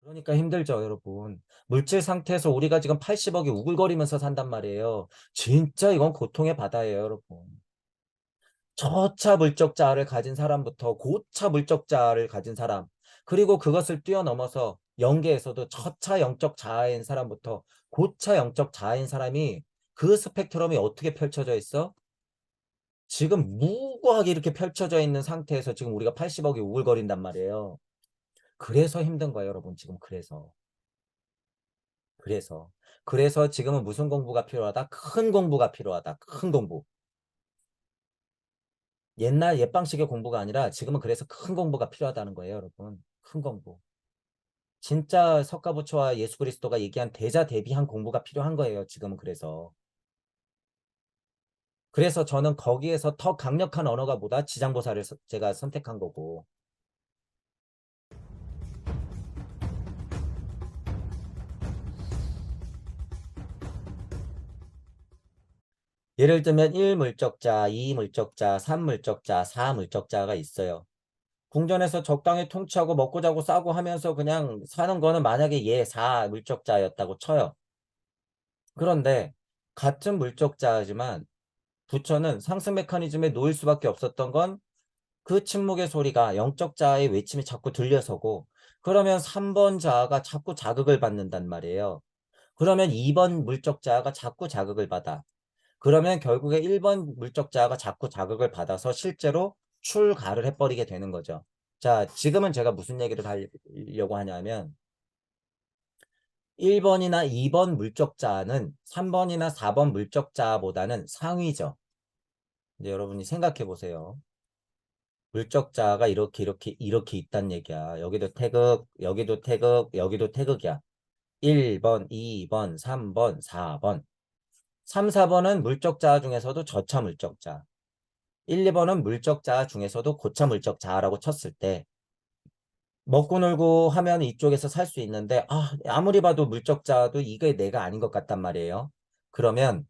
그러니까 힘들죠, 여러분. 물질 상태에서 우리가 지금 80억이 우글거리면서 산단 말이에요. 진짜 이건 고통의 바다예요, 여러분. 저차 물적 자아를 가진 사람부터 고차 물적 자아를 가진 사람, 그리고 그것을 뛰어넘어서 영계에서도 저차 영적 자아인 사람부터 고차 영적 자아인 사람이 그 스펙트럼이 어떻게 펼쳐져 있어? 지금 무고하게 이렇게 펼쳐져 있는 상태에서 지금 우리가 80억이 우글거린단 말이에요. 그래서 힘든 거예요, 여러분. 지금 그래서. 그래서. 그래서 지금은 무슨 공부가 필요하다? 큰 공부가 필요하다. 큰 공부. 옛날 옛방식의 공부가 아니라 지금은 그래서 큰 공부가 필요하다는 거예요, 여러분. 큰 공부. 진짜 석가부처와 예수 그리스도가 얘기한 대자대비한 공부가 필요한 거예요, 지금은 그래서. 그래서 저는 거기에서 더 강력한 언어가 뭐다? 지장보살을 제가 선택한 거고. 예를 들면 1물적자, 2물적자, 3물적자, 4물적자가 있어요. 궁전에서 적당히 통치하고 먹고 자고 싸고 하면서 그냥 사는 거는 만약에 얘 4물적자였다고 쳐요. 그런데 같은 물적자지만 부처는 상승 메커니즘에 놓일 수밖에 없었던 건 그 침묵의 소리가 영적 자아의 외침이 자꾸 들려서고, 그러면 3번 자아가 자꾸 자극을 받는단 말이에요. 그러면 2번 물적 자아가 자꾸 자극을 받아. 그러면 결국에 1번 물적 자아가 자꾸 자극을 받아서 실제로 출가를 해버리게 되는 거죠. 자, 지금은 제가 무슨 얘기를 하려고 하냐면 1번이나 2번 물적 자아는 3번이나 4번 물적 자아보다는 상위죠. 이제 여러분이 생각해 보세요. 물적 자아가 이렇게 있단 얘기야. 여기도 태극, 여기도 태극, 여기도 태극이야. 1번, 2번, 3번, 4번. 3, 4번은 물적 자아 중에서도 저차 물적 자아. 1, 2번은 물적 자아 중에서도 고차 물적 자아라고 쳤을 때 먹고 놀고 하면 이쪽에서 살 수 있는데 아무리 봐도 물적 자아도 이게 내가 아닌 것 같단 말이에요. 그러면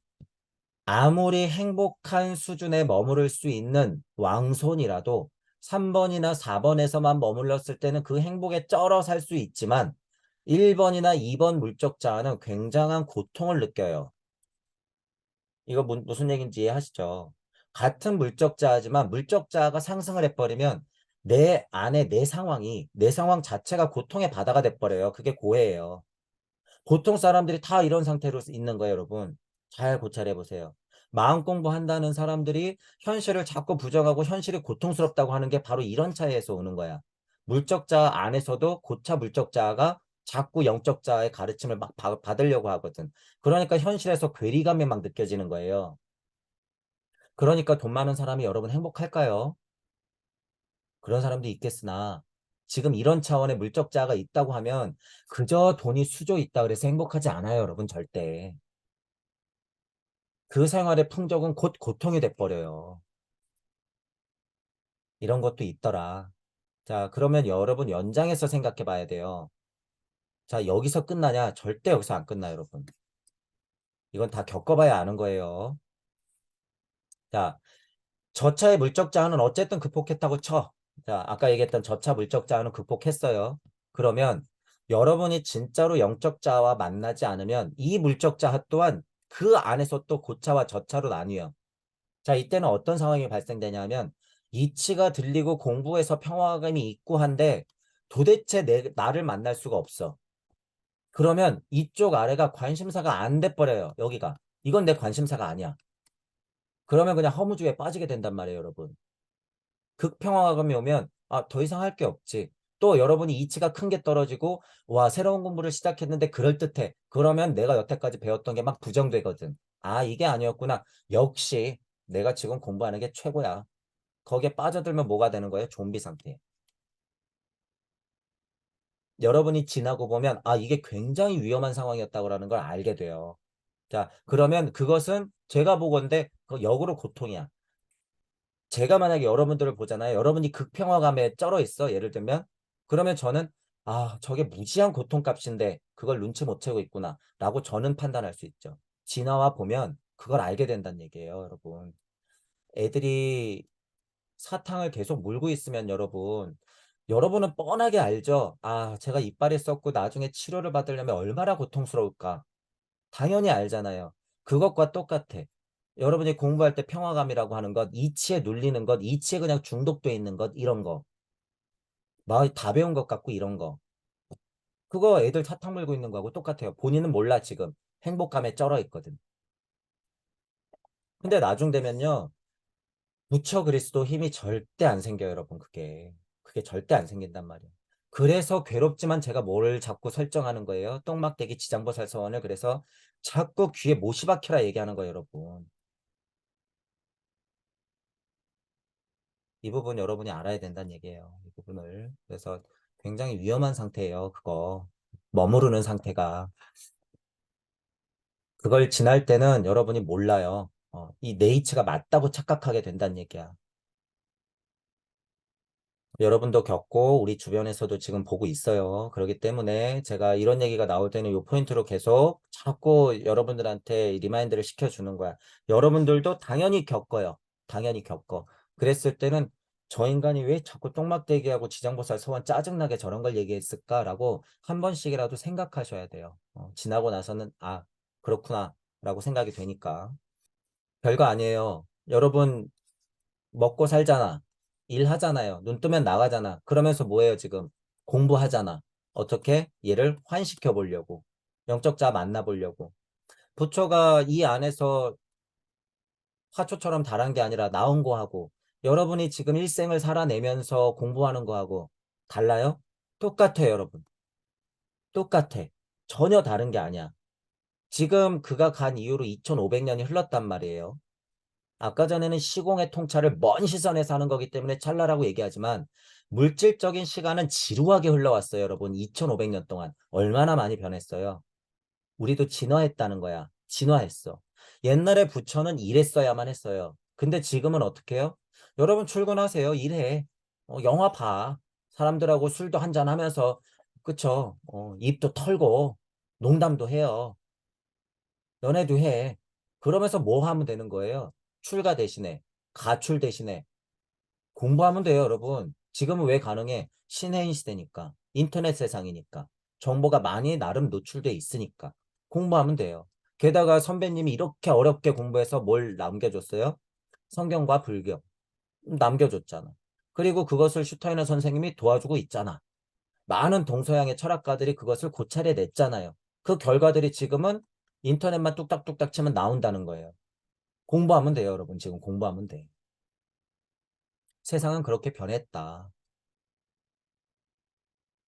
아무리 행복한 수준에 머무를 수 있는 왕손이라도 3번이나 4번에서만 머물렀을 때는 그 행복에 쩔어 살 수 있지만 1번이나 2번 물적 자아는 굉장한 고통을 느껴요. 이거 무슨 얘기인지 이해하시죠? 같은 물적 자아지만 물적 자아가 상승을 해버리면 내 안에 내 상황 자체가 고통의 바다가 돼버려요. 그게 고해예요. 보통 사람들이 다 이런 상태로 있는 거예요, 여러분. 잘 고찰해 보세요. 마음 공부한다는 사람들이 현실을 자꾸 부정하고 현실이 고통스럽다고 하는 게 바로 이런 차이에서 오는 거야. 물적자 안에서도 고차 물적자가 자꾸 영적자의 가르침을 막 받으려고 하거든. 그러니까 현실에서 괴리감이 막 느껴지는 거예요. 그러니까 돈 많은 사람이 여러분 행복할까요? 그런 사람도 있겠으나 지금 이런 차원의 물적자가 있다고 하면 그저 돈이 수조 있다 그래서 행복하지 않아요, 여러분 절대. 그 생활의 풍족은 곧 고통이 돼버려요. 이런 것도 있더라. 자, 그러면 여러분 연장해서 생각해 봐야 돼요. 자, 여기서 끝나냐? 절대 여기서 안 끝나요, 여러분. 이건 다 겪어봐야 아는 거예요. 자, 저차의 물적 자아는 어쨌든 극복했다고 쳐. 자, 아까 얘기했던 저차 물적 자아는 극복했어요. 그러면 여러분이 진짜로 영적 자아와 만나지 않으면 이 물적 자아 또한 그 안에서 또 고차와 저차로 나뉘어요. 자, 이때는 어떤 상황이 발생되냐면 이치가 들리고 공부에서 평화감이 있고 한데 도대체 나를 만날 수가 없어. 그러면 이쪽 아래가 관심사가 안 돼버려요. 여기가. 이건 내 관심사가 아니야. 그러면 그냥 허무주의에 빠지게 된단 말이에요, 여러분. 극평화감이 오면 더 이상 할 게 없지. 또 여러분이 이치가 큰 게 떨어지고 와, 새로운 공부를 시작했는데 그럴듯해. 그러면 내가 여태까지 배웠던 게 막 부정되거든. 이게 아니었구나. 역시 내가 지금 공부하는 게 최고야. 거기에 빠져들면 뭐가 되는 거예요? 좀비 상태. 여러분이 지나고 보면 이게 굉장히 위험한 상황이었다고라는 걸 알게 돼요. 자, 그러면 그것은 제가 보건대 그 역으로 고통이야. 제가 만약에 여러분들을 보잖아요. 여러분이 극평화감에 쩔어 있어. 예를 들면 그러면 저는 저게 무지한 고통값인데 그걸 눈치 못 채고 있구나 라고 저는 판단할 수 있죠. 지나와 보면 그걸 알게 된다는 얘기예요, 여러분. 애들이 사탕을 계속 물고 있으면 여러분 여러분은 뻔하게 알죠? 아, 제가 이빨이 썩고 나중에 치료를 받으려면 얼마나 고통스러울까? 당연히 알잖아요. 그것과 똑같아. 여러분이 공부할 때 평화감이라고 하는 것, 이치에 눌리는 것, 이치에 그냥 중독돼 있는 것, 이런 거. 막 다 배운 것 같고 이런 거. 그거 애들 사탕 물고 있는 거하고 똑같아요. 본인은 몰라 지금. 행복감에 쩔어 있거든. 근데 나중 되면요. 부처 그리스도 힘이 절대 안 생겨요, 여러분. 그게 절대 안 생긴단 말이에요. 그래서 괴롭지만 제가 뭐를 자꾸 설정하는 거예요. 똥막대기 지장보살 서원을 그래서 자꾸 귀에 못이 박혀라 얘기하는 거예요, 여러분. 이 부분 여러분이 알아야 된다는 얘기예요. 이 부분을. 그래서 굉장히 위험한 상태예요, 그거. 머무르는 상태가. 그걸 지날 때는 여러분이 몰라요. 이 네이처가 맞다고 착각하게 된다는 얘기야. 여러분도 겪고 우리 주변에서도 지금 보고 있어요. 그렇기 때문에 제가 이런 얘기가 나올 때는 이 포인트로 계속 자꾸 여러분들한테 리마인드를 시켜주는 거야. 여러분들도 당연히 겪어요. 당연히 겪어. 그랬을 때는 저 인간이 왜 자꾸 똥막대기하고 지장보살 서원 짜증나게 저런 걸 얘기했을까라고 한 번씩이라도 생각하셔야 돼요. 지나고 나서는 아, 그렇구나 라고 생각이 되니까. 별거 아니에요. 여러분 먹고 살잖아. 일하잖아요. 눈 뜨면 나가잖아. 그러면서 뭐예요, 지금? 공부하잖아. 어떻게? 얘를 환시켜 보려고. 영적자 만나보려고. 부처가 이 안에서 화초처럼 달한 게 아니라 나온 거하고, 여러분이 지금 일생을 살아내면서 공부하는 거하고 달라요? 똑같아요, 여러분. 똑같아. 전혀 다른 게 아니야. 지금 그가 간 이후로 2500년이 흘렀단 말이에요. 아까 전에는 시공의 통찰을 먼 시선에서 하는 거기 때문에 찰나라고 얘기하지만 물질적인 시간은 지루하게 흘러왔어요, 여러분. 2500년 동안. 얼마나 많이 변했어요. 우리도 진화했다는 거야. 진화했어. 옛날에 부처는 일했어야만 했어요. 근데 지금은 어떻게 해요? 여러분 출근하세요. 일해. 영화 봐. 사람들하고 술도 한잔 하면서 그쵸? 입도 털고 농담도 해요. 연애도 해. 그러면서 뭐 하면 되는 거예요? 출가 대신에, 가출 대신에 공부하면 돼요, 여러분. 지금은 왜 가능해? 신해인 시대니까. 인터넷 세상이니까. 정보가 많이 나름 노출돼 있으니까. 공부하면 돼요. 게다가 선배님이 이렇게 어렵게 공부해서 뭘 남겨줬어요? 성경과 불교. 남겨줬잖아. 그리고 그것을 슈타이너 선생님이 도와주고 있잖아. 많은 동서양의 철학가들이 그것을 고찰해 냈잖아요. 그 결과들이 지금은 인터넷만 뚝딱뚝딱 치면 나온다는 거예요. 공부하면 돼요, 여러분. 지금 공부하면 돼. 세상은 그렇게 변했다.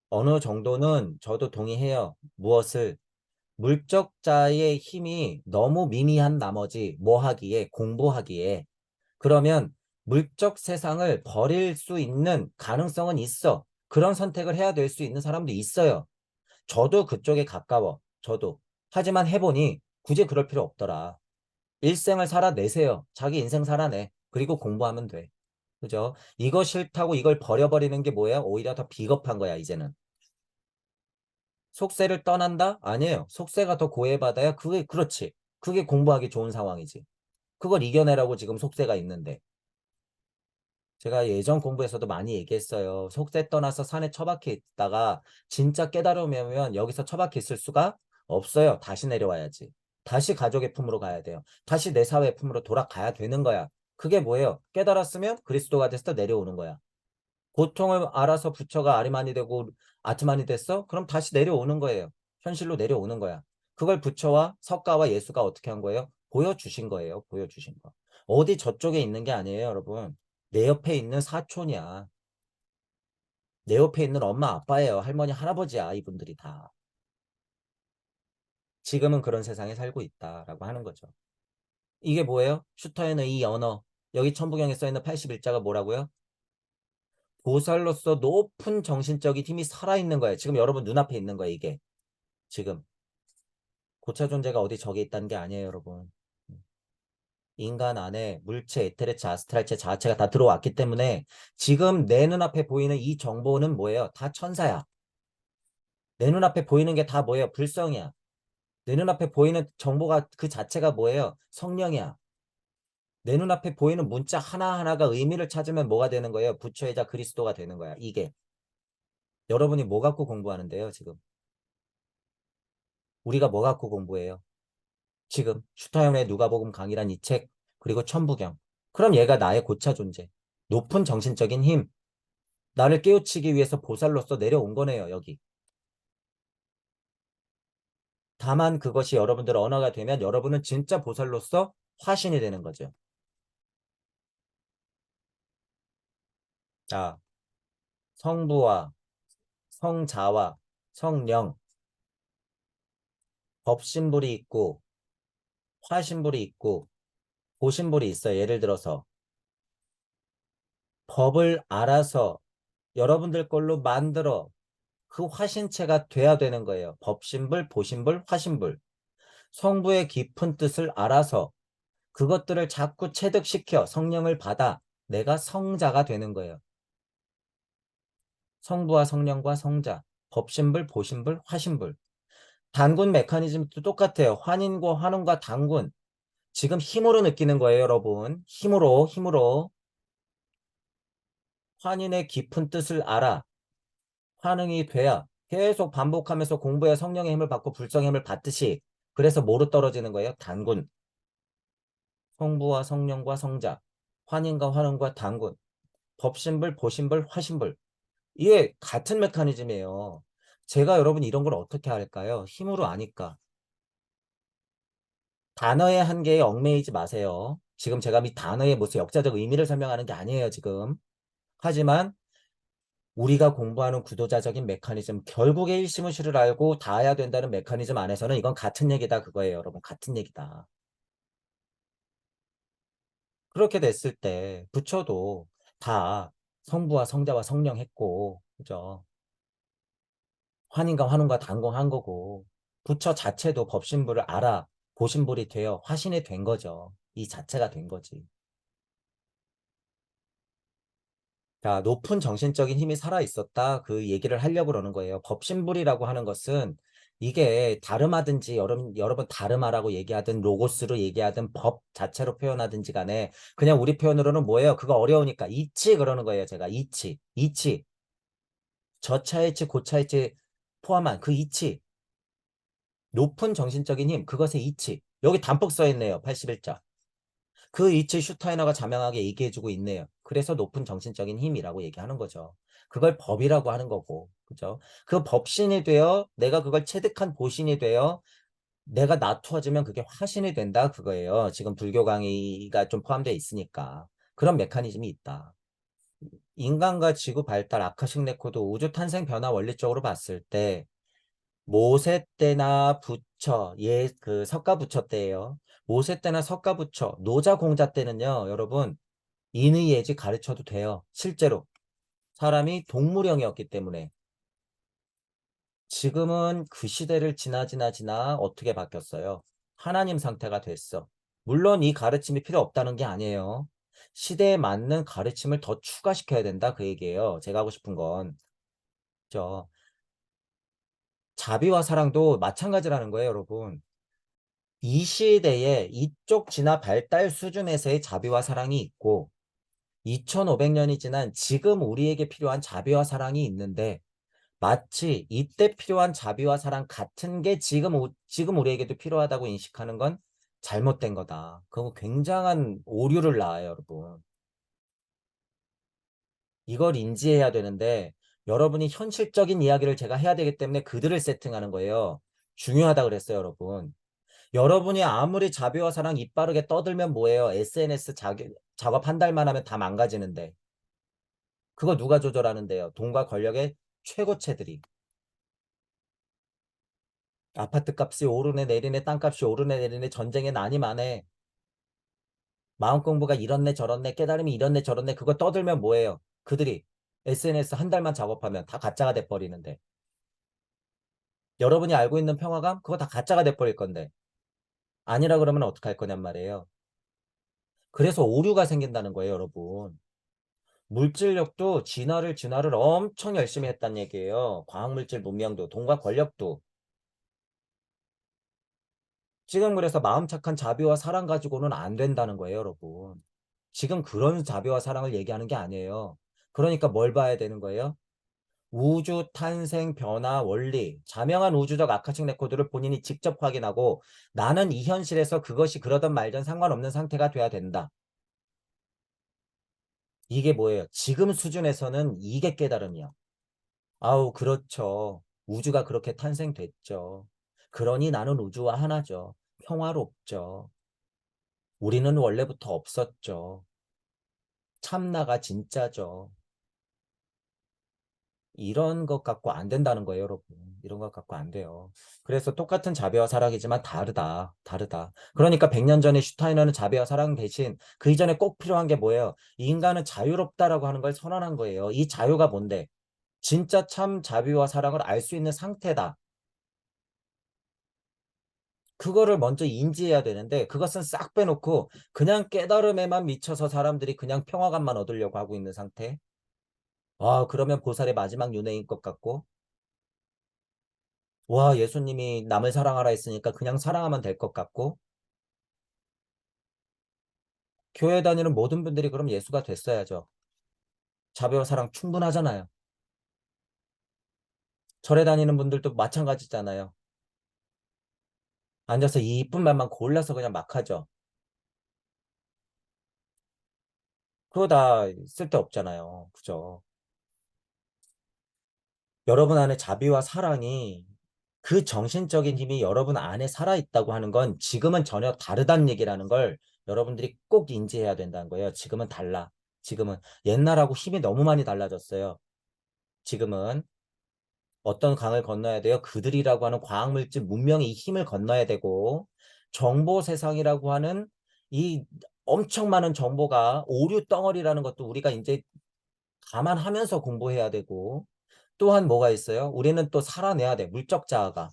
어느 정도는 저도 동의해요. 무엇을 물적자의 힘이 너무 미미한 나머지 뭐 하기에 공부하기에 그러면 물적 세상을 버릴 수 있는 가능성은 있어. 그런 선택을 해야 될 수 있는 사람도 있어요. 저도 그쪽에 가까워. 저도. 하지만 해보니 굳이 그럴 필요 없더라. 일생을 살아내세요. 자기 인생 살아내. 그리고 공부하면 돼. 그죠? 이거 싫다고 이걸 버려버리는 게 뭐야? 오히려 더 비겁한 거야, 이제는. 속세를 떠난다? 아니에요. 속세가 더 고해받아야 그게, 그렇지. 그게 공부하기 좋은 상황이지. 그걸 이겨내라고 지금 속세가 있는데. 제가 예전 공부에서도 많이 얘기했어요. 속세 떠나서 산에 처박혀 있다가 진짜 깨달으면 여기서 처박혀 있을 수가 없어요. 다시 내려와야지. 다시 가족의 품으로 가야 돼요. 다시 내 사회의 품으로 돌아가야 되는 거야. 그게 뭐예요? 깨달았으면 그리스도가 돼서 내려오는 거야. 고통을 알아서 부처가 아리만이 되고 아트만이 됐어? 그럼 다시 내려오는 거예요. 현실로 내려오는 거야. 그걸 부처와 석가와 예수가 어떻게 한 거예요? 보여주신 거예요. 보여주신 거. 어디 저쪽에 있는 게 아니에요, 여러분. 내 옆에 있는 사촌이야. 내 옆에 있는 엄마, 아빠예요. 할머니, 할아버지야. 이분들이 다. 지금은 그런 세상에 살고 있다라고 하는 거죠. 이게 뭐예요? 슈터에는 이 언어. 여기 천부경에 써있는 81자가 뭐라고요? 보살로서 높은 정신적인 힘이 살아있는 거예요. 지금 여러분 눈앞에 있는 거예요, 이게. 지금. 고차 존재가 어디 저기 있다는 게 아니에요, 여러분. 인간 안에 물체, 에테르체, 아스트랄체 자체가 다 들어왔기 때문에 지금 내 눈앞에 보이는 이 정보는 뭐예요? 다 천사야. 내 눈앞에 보이는 게 다 뭐예요? 불성이야. 내 눈앞에 보이는 정보가 그 자체가 뭐예요? 성령이야. 내 눈앞에 보이는 문자 하나하나가 의미를 찾으면 뭐가 되는 거예요? 부처이자 그리스도가 되는 거야. 이게. 여러분이 뭐 갖고 공부하는데요, 지금? 우리가 뭐 갖고 공부해요? 지금 슈타인의 누가복음 강이란 이 책, 그리고 천부경. 그럼 얘가 나의 고차 존재. 높은 정신적인 힘, 나를 깨우치기 위해서 보살로서 내려온 거네요, 여기. 다만 그것이 여러분들 언어가 되면 여러분은 진짜 보살로서 화신이 되는 거죠. 자, 성부와 성자와 성령, 법신불이 있고 화신불이 있고 보신불이 있어요. 예를 들어서 법을 알아서 여러분들 걸로 만들어 그 화신체가 돼야 되는 거예요. 법신불, 보신불, 화신불. 성부의 깊은 뜻을 알아서 그것들을 자꾸 체득시켜 성령을 받아 내가 성자가 되는 거예요. 성부와 성령과 성자, 법신불, 보신불, 화신불. 단군 메커니즘도 똑같아요. 환인과 환원과 단군. 지금 힘으로 느끼는 거예요, 여러분. 힘으로. 환인의 깊은 뜻을 알아. 환응이 돼야 계속 반복하면서 공부해 성령의 힘을 받고 불성의 힘을 받듯이 그래서 뭐로 떨어지는 거예요? 단군. 성부와 성령과 성자. 환인과 환원과 단군. 법신불, 보신불, 화신불. 이게 같은 메커니즘이에요. 제가 여러분 이런 걸 어떻게 할까요? 힘으로 아니까. 단어의 한계에 얽매이지 마세요. 지금 제가 이 단어의 무슨 역사적 의미를 설명하는 게 아니에요, 지금. 하지만 우리가 공부하는 구도자적인 메커니즘, 결국에 일시무시를 알고 닿아야 된다는 메커니즘 안에서는 이건 같은 얘기다 그거예요, 여러분. 같은 얘기다. 그렇게 됐을 때 부처도 다 성부와 성자와 성령 했고, 그죠? 환인과 환원과 단공한 거고, 부처 자체도 법신불을 알아 보신불이 되어 화신이 된 거죠. 이 자체가 된 거지. 자, 높은 정신적인 힘이 살아 있었다. 그 얘기를 하려고 그러는 거예요. 법신불이라고 하는 것은 이게 다름하든지 여러분 다름하라고 얘기하든 로고스로 얘기하든 법 자체로 표현하든지 간에 그냥 우리 표현으로는 뭐예요? 그거 어려우니까 이치 그러는 거예요. 제가 이치 저차이치 고차이치 포함한 그 이치 높은 정신적인 힘 그것의 이치 여기 담뿍 써 있네요. 81자. 그 이치 슈타이너가 자명하게 얘기해주고 있네요. 그래서 높은 정신적인 힘이라고 얘기하는 거죠. 그걸 법이라고 하는 거고, 그죠? 그 법신이 되어 내가 그걸 체득한 보신이 되어 내가 나투어지면 그게 화신이 된다 그거예요. 지금 불교 강의가 좀 포함되어 있으니까 그런 메커니즘이 있다. 인간과 지구 발달, 아카식 레코드, 우주 탄생 변화 원리적으로 봤을 때 모세 때나 부처, 그 석가 부처 때예요. 모세 때나 석가 부처, 노자 공자 때는요, 여러분 인의예지 가르쳐도 돼요. 실제로 사람이 동물형이었기 때문에 지금은 그 시대를 지나 어떻게 바뀌었어요? 하나님 상태가 됐어. 물론 이 가르침이 필요 없다는 게 아니에요. 시대에 맞는 가르침을 더 추가시켜야 된다 그 얘기예요. 제가 하고 싶은 건. 저 자비와 사랑도 마찬가지라는 거예요, 여러분. 이 시대에 이쪽 진화 발달 수준에서의 자비와 사랑이 있고 2500년이 지난 지금 우리에게 필요한 자비와 사랑이 있는데 마치 이때 필요한 자비와 사랑 같은 게 지금 우리에게도 필요하다고 인식하는 건 잘못된 거다. 그거 굉장한 오류를 낳아요, 여러분. 이걸 인지해야 되는데 여러분이 현실적인 이야기를 제가 해야 되기 때문에 그들을 세팅하는 거예요. 중요하다 그랬어요, 여러분. 여러분이 아무리 자비와 사랑 이빠르게 떠들면 뭐예요? SNS 작업 한 달만 하면 다 망가지는데. 그거 누가 조절하는데요? 돈과 권력의 최고체들이. 아파트 값이 오르네 내리네 땅값이 오르네 내리네 전쟁에 난이 많네. 마음 공부가 이렇네 저렇네 깨달음이 이렇네 저렇네 그거 떠들면 뭐예요? 그들이 SNS 한 달만 작업하면 다 가짜가 돼버리는데. 여러분이 알고 있는 평화감? 그거 다 가짜가 돼버릴 건데. 아니라 그러면 어떡할 거냔 말이에요. 그래서 오류가 생긴다는 거예요, 여러분. 물질력도 진화를 엄청 열심히 했단 얘기예요. 과학물질 문명도 돈과 권력도. 지금 그래서 마음 착한 자비와 사랑 가지고는 안 된다는 거예요, 여러분. 지금 그런 자비와 사랑을 얘기하는 게 아니에요. 그러니까 뭘 봐야 되는 거예요? 우주 탄생 변화 원리, 자명한 우주적 아카식 레코드를 본인이 직접 확인하고 나는 이 현실에서 그것이 그러던 말든 상관없는 상태가 돼야 된다. 이게 뭐예요? 지금 수준에서는 이게 깨달음이야. 아우, 그렇죠. 우주가 그렇게 탄생됐죠. 그러니 나는 우주와 하나죠. 평화롭죠. 우리는 원래부터 없었죠. 참나가 진짜죠. 이런 것 갖고 안 된다는 거예요, 여러분. 이런 것 갖고 안 돼요. 그래서 똑같은 자비와 사랑이지만 다르다. 다르다. 그러니까 100년 전에 슈타이너는 자비와 사랑 대신 그 이전에 꼭 필요한 게 뭐예요? 이 인간은 자유롭다라고 하는 걸 선언한 거예요. 이 자유가 뭔데? 진짜 참 자비와 사랑을 알 수 있는 상태다. 그거를 먼저 인지해야 되는데 그것은 싹 빼놓고 그냥 깨달음에만 미쳐서 사람들이 그냥 평화감만 얻으려고 하고 있는 상태. 와, 그러면 보살의 마지막 윤회인 것 같고 와, 예수님이 남을 사랑하라 했으니까 그냥 사랑하면 될 것 같고, 교회 다니는 모든 분들이 그럼 예수가 됐어야죠. 자비와 사랑 충분하잖아요. 절에 다니는 분들도 마찬가지잖아요. 앉아서 이 이쁜 말만 골라서 그냥 막 하죠. 그거 다 쓸데없잖아요. 그죠? 여러분 안에 자비와 사랑이 그 정신적인 힘이 여러분 안에 살아있다고 하는 건 지금은 전혀 다르다는 얘기라는 걸 여러분들이 꼭 인지해야 된다는 거예요. 지금은 달라. 지금은 옛날하고 힘이 너무 많이 달라졌어요. 지금은 어떤 강을 건너야 돼요? 그들이라고 하는 과학물질 문명의 이 힘을 건너야 되고 정보 세상이라고 하는 이 엄청 많은 정보가 오류 덩어리라는 것도 우리가 이제 감안하면서 공부해야 되고 또한 뭐가 있어요? 우리는 또 살아내야 돼. 물적 자아가.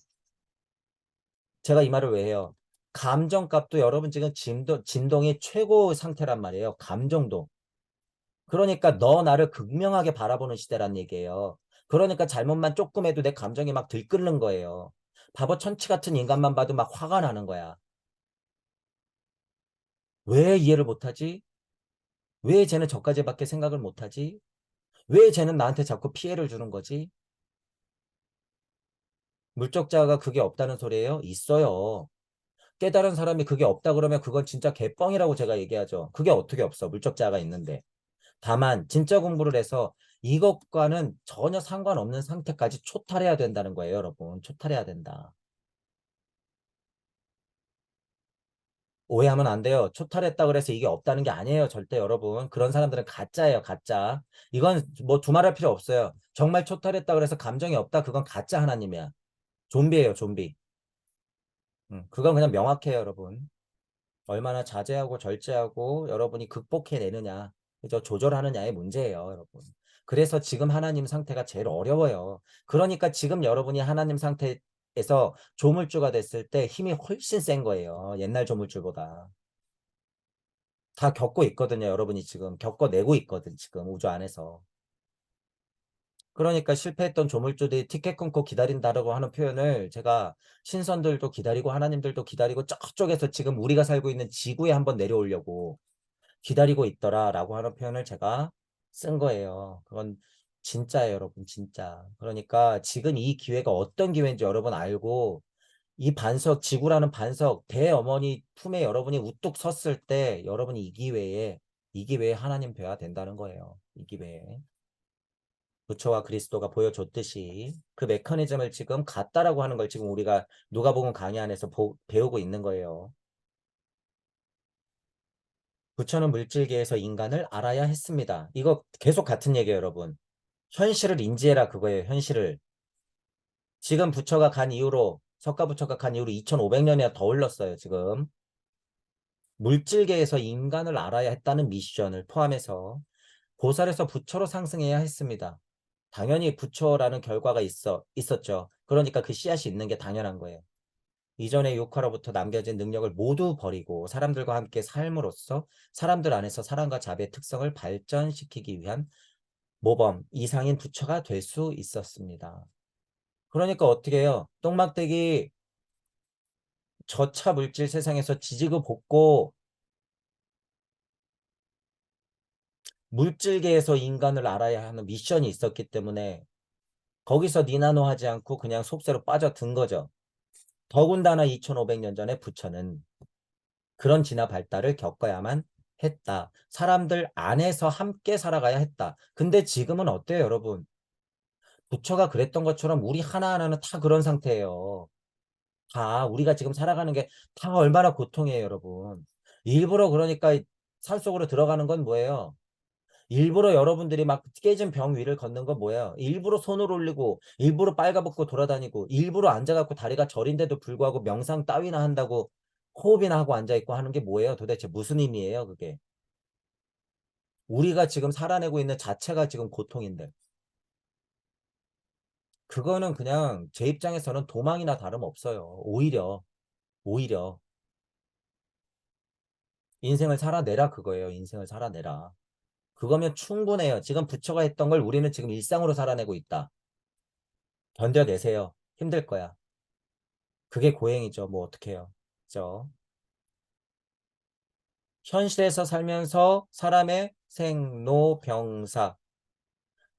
제가 이 말을 왜 해요? 감정값도 여러분 지금 진동이 최고 상태란 말이에요. 감정도. 그러니까 너 나를 극명하게 바라보는 시대란 얘기예요. 그러니까 잘못만 조금 해도 내 감정이 막 들끓는 거예요. 바보 천치 같은 인간만 봐도 막 화가 나는 거야. 왜 이해를 못하지? 왜 쟤는 저까지밖에 생각을 못하지? 왜 쟤는 나한테 자꾸 피해를 주는 거지? 물적자가 그게 없다는 소리예요? 있어요. 깨달은 사람이 그게 없다 그러면 그건 진짜 개뻥이라고 제가 얘기하죠. 그게 어떻게 없어? 물적자가 있는데. 다만 진짜 공부를 해서 이것과는 전혀 상관없는 상태까지 초탈해야 된다는 거예요, 여러분. 초탈해야 된다. 오해하면 안 돼요. 초탈했다 그래서 이게 없다는 게 아니에요. 절대 여러분. 그런 사람들은 가짜예요. 가짜. 이건 뭐 두말할 필요 없어요. 정말 초탈했다 그래서 감정이 없다. 그건 가짜 하나님이야. 좀비예요. 좀비. 그건 그냥 명확해요, 여러분. 얼마나 자제하고 절제하고 여러분이 극복해내느냐, 그죠? 조절하느냐의 문제예요, 여러분. 그래서 지금 하나님 상태가 제일 어려워요. 그러니까 지금 여러분이 하나님 상태에서 조물주가 됐을 때 힘이 훨씬 센 거예요. 옛날 조물주보다. 다 겪고 있거든요, 여러분이 지금. 겪어내고 있거든, 지금 우주 안에서. 그러니까 실패했던 조물주들이 티켓 끊고 기다린다라고 하는 표현을 제가 신선들도 기다리고 하나님들도 기다리고 저쪽에서 지금 우리가 살고 있는 지구에 한번 내려오려고 기다리고 있더라라고 하는 표현을 제가 쓴 거예요. 그건 진짜예요, 여러분, 진짜. 그러니까 지금 이 기회가 어떤 기회인지 여러분 알고 이 반석, 지구라는 반석, 대어머니 품에 여러분이 우뚝 섰을 때 여러분이 이 기회에 하나님 뵈야 된다는 거예요. 이 기회에. 부처와 그리스도가 보여줬듯이 그 메커니즘을 지금 같다라고 하는 걸 지금 우리가 누가복음 강의 안에서 배우고 있는 거예요. 부처는 물질계에서 인간을 알아야 했습니다. 이거 계속 같은 얘기예요, 여러분. 현실을 인지해라 그거예요, 현실을. 지금 부처가 간 이후로, 석가부처가 간 이후로 2500년이나 더 흘렀어요, 지금. 물질계에서 인간을 알아야 했다는 미션을 포함해서 보살에서 부처로 상승해야 했습니다. 당연히 부처라는 결과가 있었죠. 그러니까 그 씨앗이 있는 게 당연한 거예요. 이전의 육화로부터 남겨진 능력을 모두 버리고 사람들과 함께 삶으로써 사람들 안에서 사랑과 자비의 특성을 발전시키기 위한 모범 이상인 부처가 될 수 있었습니다. 그러니까 어떻게 해요? 똥막대기 저차 물질 세상에서 지지고 볶고 물질계에서 인간을 알아야 하는 미션이 있었기 때문에 거기서 니나노 하지 않고 그냥 속세로 빠져든 거죠. 더군다나 2500년 전에 부처는 그런 진화 발달을 겪어야만 했다. 사람들 안에서 함께 살아가야 했다. 근데 지금은 어때요, 여러분? 부처가 그랬던 것처럼 우리 하나하나는 다 그런 상태예요. 다 우리가 지금 살아가는 게 다 얼마나 고통이에요, 여러분. 일부러 그러니까 산속으로 들어가는 건 뭐예요? 일부러 여러분들이 막 깨진 병 위를 걷는 건 뭐예요? 일부러 손을 올리고 일부러 빨가벗고 돌아다니고 일부러 앉아갖고 다리가 저린데도 불구하고 명상 따위나 한다고 호흡이나 하고 앉아있고 하는 게 뭐예요? 도대체 무슨 의미예요, 그게? 우리가 지금 살아내고 있는 자체가 지금 고통인데 그거는 그냥 제 입장에서는 도망이나 다름없어요. 오히려 인생을 살아내라 그거예요. 인생을 살아내라. 그거면 충분해요. 지금 부처가 했던 걸 우리는 지금 일상으로 살아내고 있다. 견뎌내세요. 힘들 거야. 그게 고행이죠. 뭐 어떡해요. 그죠? 현실에서 살면서 사람의 생로병사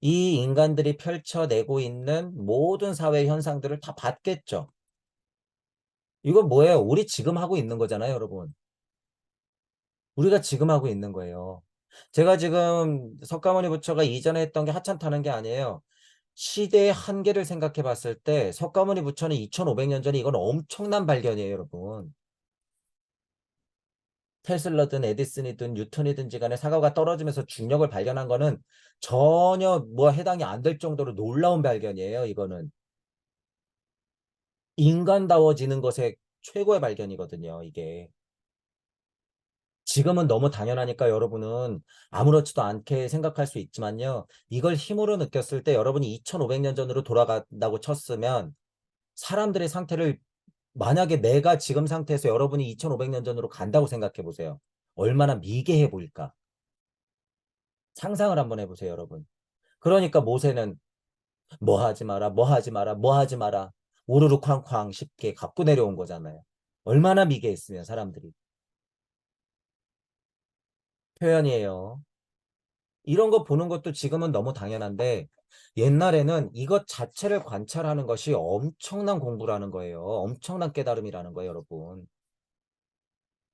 이 인간들이 펼쳐내고 있는 모든 사회 현상들을 다 봤겠죠. 이건 뭐예요? 우리 지금 하고 있는 거잖아요, 여러분. 우리가 지금 하고 있는 거예요. 제가 지금 석가모니 부처가 이전에 했던 게 하찮다는 게 아니에요. 시대의 한계를 생각해 봤을 때 석가모니 부처는 2500년 전에 이건 엄청난 발견이에요, 여러분. 테슬라든 에디슨이든 뉴턴이든지 간에 사과가 떨어지면서 중력을 발견한 거는 전혀 뭐 해당이 안 될 정도로 놀라운 발견이에요, 이거는. 인간다워지는 것의 최고의 발견이거든요, 이게. 지금은 너무 당연하니까 여러분은 아무렇지도 않게 생각할 수 있지만요. 이걸 힘으로 느꼈을 때 여러분이 2500년 전으로 돌아간다고 쳤으면 사람들의 상태를 만약에 내가 지금 상태에서 여러분이 2500년 전으로 간다고 생각해 보세요. 얼마나 미개해 보일까? 상상을 한번 해보세요, 여러분. 그러니까 모세는 뭐 하지 마라, 뭐 하지 마라, 뭐 하지 마라. 우르르 쾅쾅 쉽게 갖고 내려온 거잖아요. 얼마나 미개했으면 사람들이. 표현이에요. 이런 거 보는 것도 지금은 너무 당연한데 옛날에는 이것 자체를 관찰하는 것이 엄청난 공부라는 거예요. 엄청난 깨달음이라는 거예요, 여러분.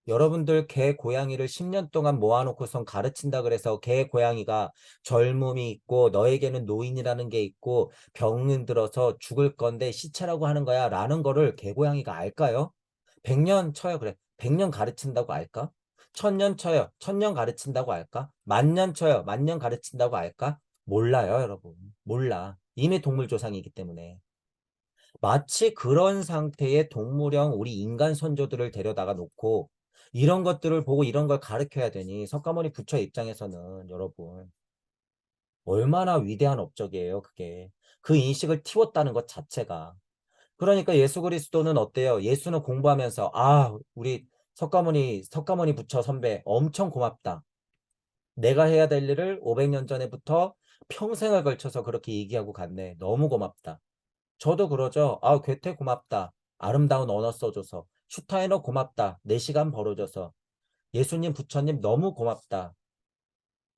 여러분들 개 고양이를 10년 동안 모아놓고선 가르친다 그래서 개 고양이가 젊음이 있고 너에게는 노인이라는 게 있고 병은 들어서 죽을 건데 시체라고 하는 거야 라는 거를 개 고양이가 알까요? 100년 쳐요. 그래. 100년 가르친다고 알까? 1000년 쳐요. 1000년 가르친다고 알까? 10,000년 쳐요. 10,000년 가르친다고 알까? 몰라요, 여러분. 몰라. 이미 동물 조상이기 때문에. 마치 그런 상태의 동물형 우리 인간 선조들을 데려다가 놓고 이런 것들을 보고 이런 걸 가르쳐야 되니 석가모니 부처 입장에서는 여러분 얼마나 위대한 업적이에요, 그게. 그 인식을 틔웠다는 것 자체가. 그러니까 예수 그리스도는 어때요? 예수는 공부하면서 우리 석가모니 부처 선배 엄청 고맙다. 내가 해야 될 일을 500년 전에부터 평생을 걸쳐서 그렇게 얘기하고 갔네. 너무 고맙다. 저도 그러죠. 괴테 고맙다. 아름다운 언어 써줘서. 슈타이너 고맙다. 4시간 벌어줘서. 예수님, 부처님 너무 고맙다.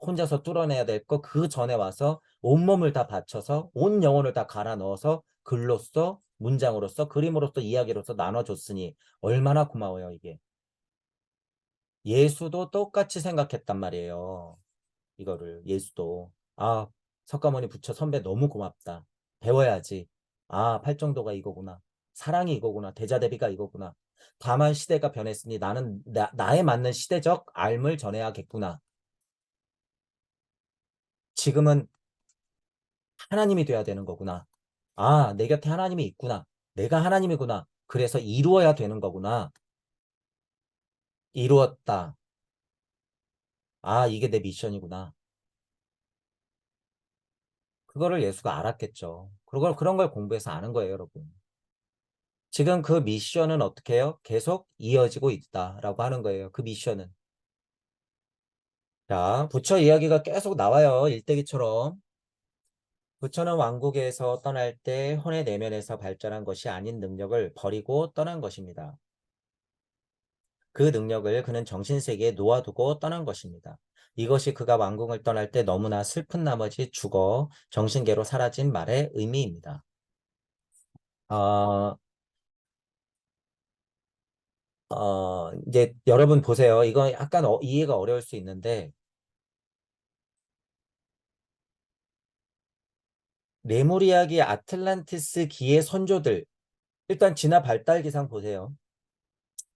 혼자서 뚫어내야 될 거 그 전에 와서 온몸을 다 바쳐서 온 영혼을 다 갈아 넣어서 글로써, 문장으로서, 그림으로써, 이야기로서 나눠줬으니 얼마나 고마워요, 이게. 예수도 똑같이 생각했단 말이에요. 이거를 예수도 석가모니 부처 선배 너무 고맙다. 배워야지. 팔정도가 이거구나. 사랑이 이거구나. 대자대비가 이거구나. 다만 시대가 변했으니 나는 나에 맞는 시대적 알을 전해야겠구나. 지금은 하나님이 돼야 되는 거구나. 내 곁에 하나님이 있구나. 내가 하나님이구나. 그래서 이루어야 되는 거구나. 이루었다. 이게 내 미션이구나. 그거를 예수가 알았겠죠. 그런 걸 공부해서 아는 거예요, 여러분. 지금 그 미션은 어떻게 해요? 계속 이어지고 있다라고 하는 거예요. 그 미션은. 자, 부처 이야기가 계속 나와요. 일대기처럼. 부처는 왕국에서 떠날 때 혼의 내면에서 발전한 것이 아닌 능력을 버리고 떠난 것입니다. 그 능력을 그는 정신세계에 놓아두고 떠난 것입니다. 이것이 그가 왕궁을 떠날 때 너무나 슬픈 나머지 죽어 정신계로 사라진 말의 의미입니다. 어, 이제 여러분 보세요. 이거 약간 이해가 어려울 수 있는데 레무리아기 아틀란티스 기의 선조들 일단 진화 발달 기상 보세요.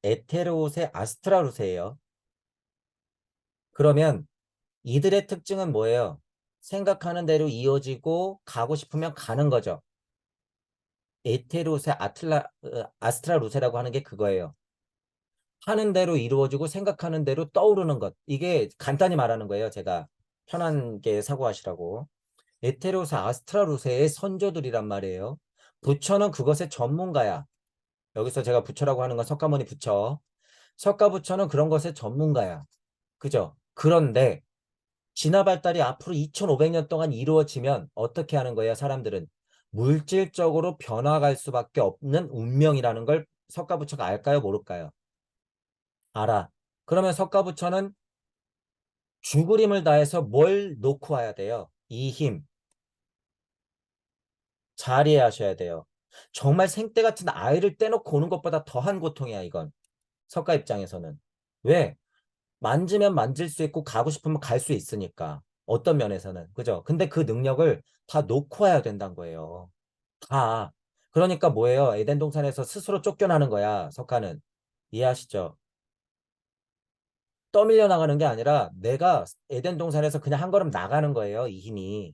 에테로세 아스트라루세예요. 그러면 이들의 특징은 뭐예요? 생각하는 대로 이어지고 가고 싶으면 가는 거죠. 에테로세 아스트라루세라고 하는 게 그거예요. 하는 대로 이루어지고 생각하는 대로 떠오르는 것. 이게 간단히 말하는 거예요. 제가 편하게 사고하시라고. 에테로스 아스트라루세의 선조들이란 말이에요. 부처는 그것의 전문가야. 여기서 제가 부처라고 하는 건 석가모니 부처. 석가부처는 그런 것의 전문가야. 그죠? 그런데 진화 발달이 앞으로 2500년 동안 이루어지면 어떻게 하는 거예요? 사람들은 물질적으로 변화갈 수밖에 없는 운명이라는 걸 석가부처가 알까요? 모를까요? 알아. 그러면 석가부처는 죽으림을 다해서 뭘 놓고 와야 돼요? 이 힘, 잘 이해하셔야 돼요. 정말 생떼 같은 아이를 떼놓고 오는 것보다 더한 고통이야, 이건. 석가 입장에서는. 왜? 만지면 만질 수 있고 가고 싶으면 갈 수 있으니까. 어떤 면에서는. 그죠? 근데 그 능력을 다 놓고 와야 된다는 거예요. 다. 그러니까 뭐예요? 에덴 동산에서 스스로 쫓겨나는 거야, 석가는. 이해하시죠? 떠밀려 나가는 게 아니라 내가 에덴 동산에서 그냥 한 걸음 나가는 거예요, 이 힘이.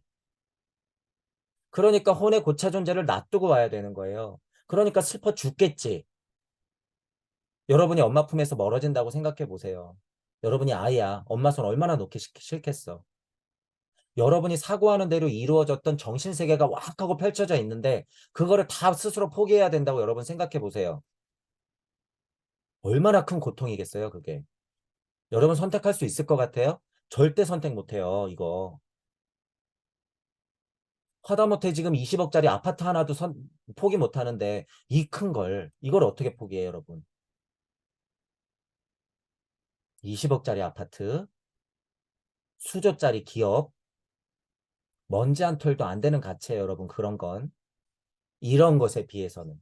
그러니까 혼의 고차 존재를 놔두고 와야 되는 거예요. 그러니까 슬퍼 죽겠지. 여러분이 엄마 품에서 멀어진다고 생각해 보세요. 여러분이 아이야. 엄마 손 얼마나 놓기 싫겠어. 여러분이 사고하는 대로 이루어졌던 정신세계가 왁 하고 펼쳐져 있는데 그거를 다 스스로 포기해야 된다고 여러분 생각해 보세요. 얼마나 큰 고통이겠어요, 그게. 여러분 선택할 수 있을 것 같아요? 절대 선택 못해요, 이거. 하다못해 지금 20억짜리 아파트 하나도 포기 못하는데 이 큰 걸, 이걸 어떻게 포기해요, 여러분? 20억짜리 아파트, 수조짜리 기업, 먼지 한 톨도 안 되는 가치예요, 여러분. 그런 건. 이런 것에 비해서는.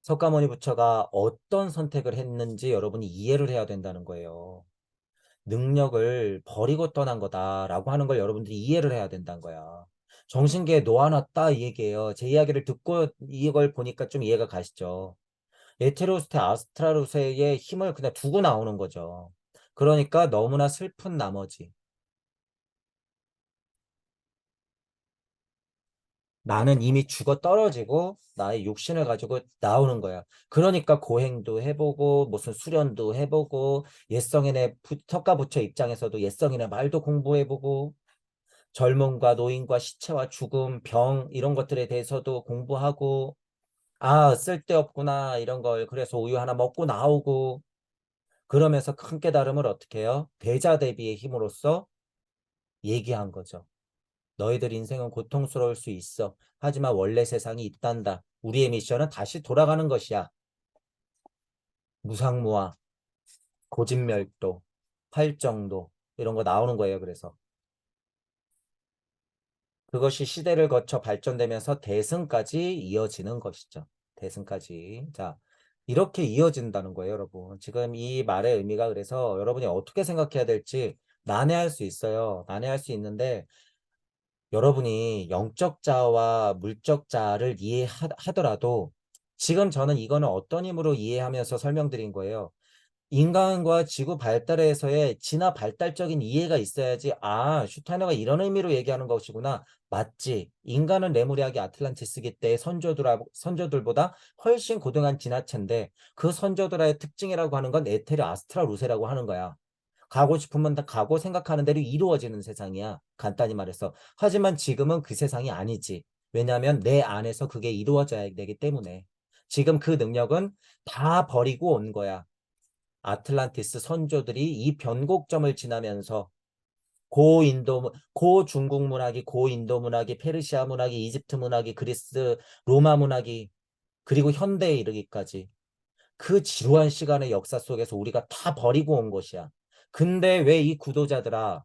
석가모니 부처가 어떤 선택을 했는지 여러분이 이해를 해야 된다는 거예요. 능력을 버리고 떠난 거다라고 하는 걸 여러분들이 이해를 해야 된다는 거야. 정신계에 놓아놨다 이 얘기예요. 제 이야기를 듣고 이걸 보니까 좀 이해가 가시죠. 에테로스테 아스트라루스의 힘을 그냥 두고 나오는 거죠. 그러니까 너무나 슬픈 나머지 나는 이미 죽어 떨어지고 나의 육신을 가지고 나오는 거야. 그러니까 고행도 해보고 무슨 수련도 해보고 옛성인의 석가부처 입장에서도 옛성인의 말도 공부해보고 젊음과 노인과 시체와 죽음, 병 이런 것들에 대해서도 공부하고 아 쓸데없구나 이런 걸 그래서 우유 하나 먹고 나오고 그러면서 큰 깨달음을 어떻게 해요? 대자대비의 힘으로써 얘기한 거죠. 너희들 인생은 고통스러울 수 있어. 하지만 원래 세상이 있단다. 우리의 미션은 다시 돌아가는 것이야. 무상무화, 고진멸도, 활정도 이런 거 나오는 거예요. 그래서 그것이 시대를 거쳐 발전되면서 대승까지 이어지는 것이죠. 대승까지. 자, 이렇게 이어진다는 거예요, 여러분. 지금 이 말의 의미가 그래서 여러분이 어떻게 생각해야 될지 난해할 수 있어요. 난해할 수 있는데 여러분이 영적 자와 물적 자를 이해하더라도 지금 저는 이거는 어떤 힘으로 이해하면서 설명드린 거예요. 인간과 지구 발달에서의 진화 발달적인 이해가 있어야지 아 슈타이너가 이런 의미로 얘기하는 것이구나. 맞지. 인간은 레무리아기 아틀란티스기 때의 선조들보다 훨씬 고등한 진화체인데 그 선조들의 특징이라고 하는 건 에테르 아스트라 루세라고 하는 거야. 가고 싶으면 다 가고 생각하는 대로 이루어지는 세상이야. 간단히 말해서. 하지만 지금은 그 세상이 아니지. 왜냐하면 내 안에서 그게 이루어져야 되기 때문에. 지금 그 능력은 다 버리고 온 거야. 아틀란티스 선조들이 이 변곡점을 지나면서 고중국 문학이, 고인도 문학이, 페르시아 문학이, 이집트 문학이, 그리스, 로마 문학이, 그리고 현대에 이르기까지 그 지루한 시간의 역사 속에서 우리가 다 버리고 온 것이야. 근데 왜 이 구도자들아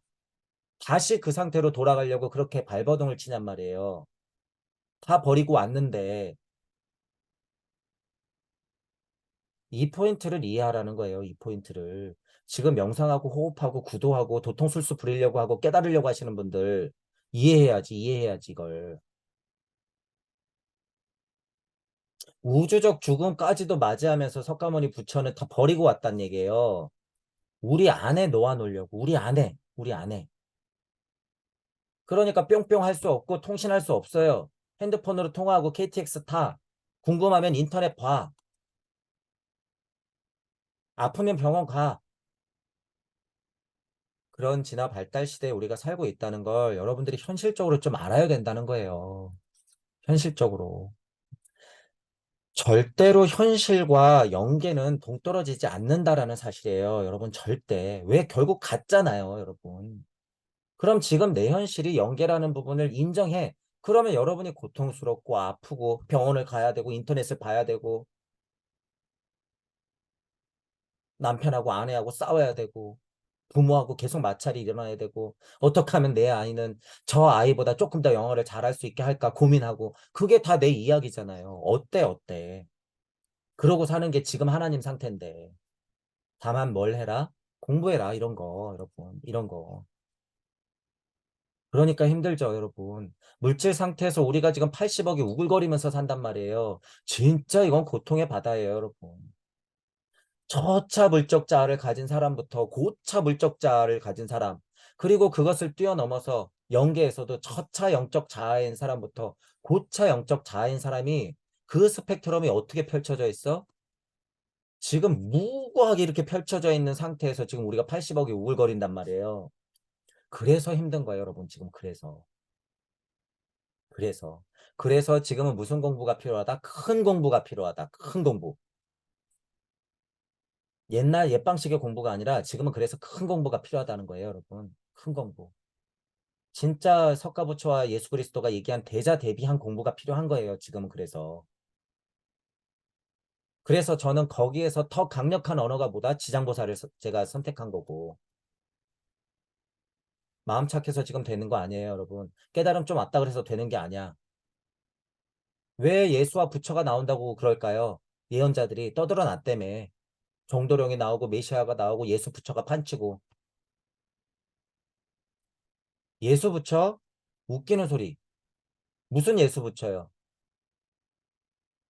다시 그 상태로 돌아가려고 그렇게 발버둥을 치냔 말이에요. 다 버리고 왔는데 이 포인트를 이해하라는 거예요. 이 포인트를. 지금 명상하고 호흡하고 구도하고 도통술수 부리려고 하고 깨달으려고 하시는 분들 이해해야지, 이해해야지 이걸. 우주적 죽음까지도 맞이하면서 석가모니 부처는 다 버리고 왔단 얘기예요. 우리 안에 놓아놓으려고. 우리 안에. 우리 안에. 그러니까 뿅뿅 할 수 없고 통신할 수 없어요. 핸드폰으로 통화하고 KTX 타. 궁금하면 인터넷 봐. 아프면 병원 가. 그런 진화 발달 시대에 우리가 살고 있다는 걸 여러분들이 현실적으로 좀 알아야 된다는 거예요. 현실적으로. 절대로 현실과 연계는 동떨어지지 않는다라는 사실이에요. 여러분 절대. 왜 결국 같잖아요, 여러분. 그럼 지금 내 현실이 연계라는 부분을 인정해. 그러면 여러분이 고통스럽고 아프고 병원을 가야 되고 인터넷을 봐야 되고 남편하고 아내하고 싸워야 되고 부모하고 계속 마찰이 일어나야 되고 어떻게 하면 내 아이는 저 아이보다 조금 더 영어를 잘할 수 있게 할까 고민하고 그게 다 내 이야기잖아요. 어때 어때. 그러고 사는 게 지금 하나님 상태인데 다만 뭘 해라? 공부해라 이런 거 여러분 이런 거. 그러니까 힘들죠 여러분. 물질 상태에서 우리가 지금 80억이 우글거리면서 산단 말이에요. 진짜 이건 고통의 바다예요 여러분. 저차 물적 자아를 가진 사람부터 고차 물적 자아를 가진 사람, 그리고 그것을 뛰어넘어서 영계에서도 저차 영적 자아인 사람부터 고차 영적 자아인 사람이 그 스펙트럼이 어떻게 펼쳐져 있어? 지금 무고하게 이렇게 펼쳐져 있는 상태에서 지금 우리가 80억이 우글거린단 말이에요. 그래서 힘든 거예요, 여러분. 지금 그래서. 그래서. 그래서 지금은 무슨 공부가 필요하다? 큰 공부가 필요하다. 큰 공부. 옛날 옛방식의 공부가 아니라 지금은 그래서 큰 공부가 필요하다는 거예요, 여러분. 큰 공부. 진짜 석가부처와 예수 그리스도가 얘기한 대자 대비한 공부가 필요한 거예요, 지금은 그래서. 그래서 저는 거기에서 더 강력한 언어가 뭐다? 지장보살을 제가 선택한 거고. 마음 착해서 지금 되는 거 아니에요, 여러분. 깨달음 좀 왔다 그래서 되는 게 아니야. 왜 예수와 부처가 나온다고 그럴까요? 예언자들이 떠들어 놨다며. 종도령이 나오고 메시아가 나오고 예수 부처가 판치고. 예수 부처? 웃기는 소리. 무슨 예수 부처요?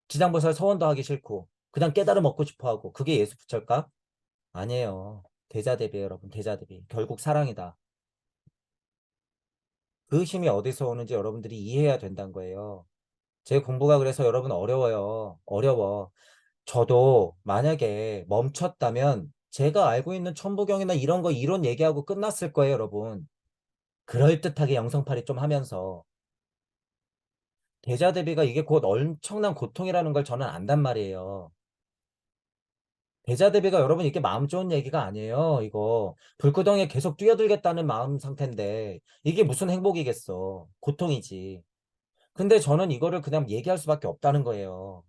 지장보살 서원도 하기 싫고 그냥 깨달음 얻고 싶어 하고 그게 예수 부처일까? 아니에요. 대자대비 여러분 대자대비. 결국 사랑이다. 그 힘이 어디서 오는지 여러분들이 이해해야 된다는 거예요. 제 공부가 그래서 여러분 어려워요. 어려워. 저도 만약에 멈췄다면 제가 알고 있는 천부경이나 이런 거 이론 얘기하고 끝났을 거예요, 여러분. 그럴듯하게 영성팔이 좀 하면서. 대자대비가 이게 곧 엄청난 고통이라는 걸 저는 안단 말이에요. 대자대비가 여러분 이게 마음 좋은 얘기가 아니에요. 이거 불구덩이에 계속 뛰어들겠다는 마음 상태인데 이게 무슨 행복이겠어. 고통이지. 근데 저는 이거를 그냥 얘기할 수밖에 없다는 거예요.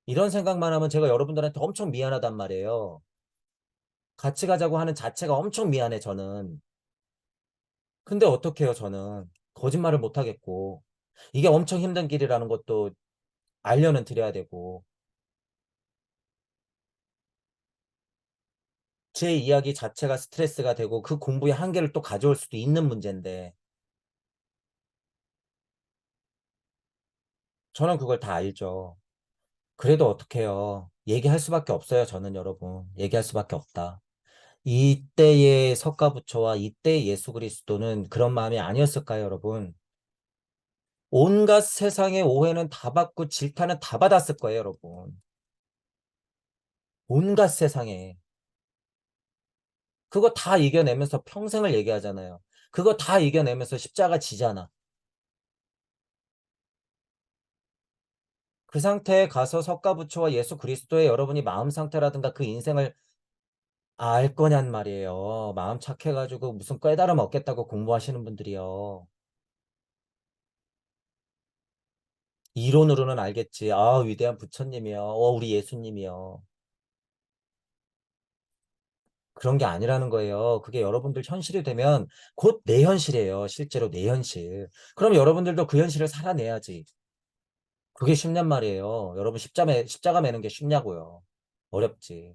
이런 생각만 하면 제가 여러분들한테 엄청 미안하단 말이에요. 같이 가자고 하는 자체가 엄청 미안해, 저는. 근데 어떡해요, 저는. 거짓말을 못 하겠고. 이게 엄청 힘든 길이라는 것도 알려는 드려야 되고. 제 이야기 자체가 스트레스가 되고 그 공부의 한계를 또 가져올 수도 있는 문제인데 저는 그걸 다 알죠. 그래도 어떡해요. 얘기할 수밖에 없어요, 저는 여러분. 얘기할 수밖에 없다. 이때의 석가부처와 이때의 예수 그리스도는 그런 마음이 아니었을까요, 여러분? 온갖 세상의 오해는 다 받고 질타는 다 받았을 거예요, 여러분. 온갖 세상에. 그거 다 이겨내면서 평생을 얘기하잖아요. 그거 다 이겨내면서 십자가 지잖아. 그 상태에 가서 석가부처와 예수 그리스도의 여러분이 마음 상태라든가 그 인생을 알 거냔 말이에요. 마음 착해가지고 무슨 깨달음 얻겠다고 공부하시는 분들이요. 이론으로는 알겠지. 아, 위대한 부처님이요. 우리 예수님이요. 그런 게 아니라는 거예요. 그게 여러분들 현실이 되면 곧 내 현실이에요. 실제로 내 현실. 그럼 여러분들도 그 현실을 살아내야지. 그게 쉽냔 말이에요. 여러분 십자가 매는 게 쉽냐고요. 어렵지.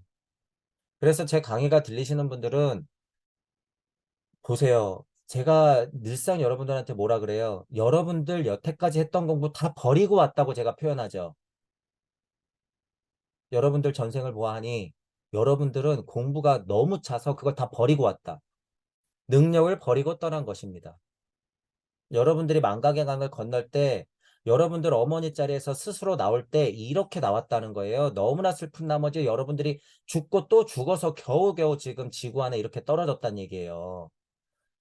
그래서 제 강의가 들리시는 분들은 보세요. 제가 늘상 여러분들한테 뭐라 그래요? 여러분들 여태까지 했던 공부 다 버리고 왔다고 제가 표현하죠. 여러분들 전생을 보아하니 여러분들은 공부가 너무 차서 그걸 다 버리고 왔다. 능력을 버리고 떠난 것입니다. 여러분들이 망각의 강을 건널 때 여러분들 어머니 자리에서 스스로 나올 때 이렇게 나왔다는 거예요. 너무나 슬픈 나머지 여러분들이 죽고 또 죽어서 겨우겨우 지금 지구 안에 이렇게 떨어졌다는 얘기예요.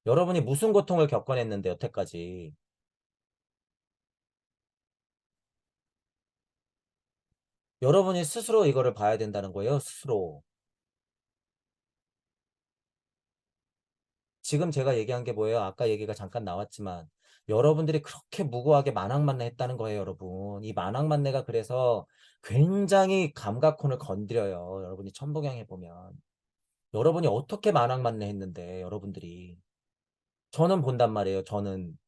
여러분이 무슨 고통을 겪어냈는데 여태까지. 여러분이 스스로 이거를 봐야 된다는 거예요. 스스로. 지금 제가 얘기한 게 뭐예요? 아까 얘기가 잠깐 나왔지만 여러분들이 그렇게 무고하게 만학만내 했다는 거예요, 여러분. 이 만학만내가 그래서 굉장히 감각혼을 건드려요. 여러분이 천부경 해보면. 여러분이 어떻게 만학만내 했는데, 여러분들이. 저는 본단 말이에요, 저는.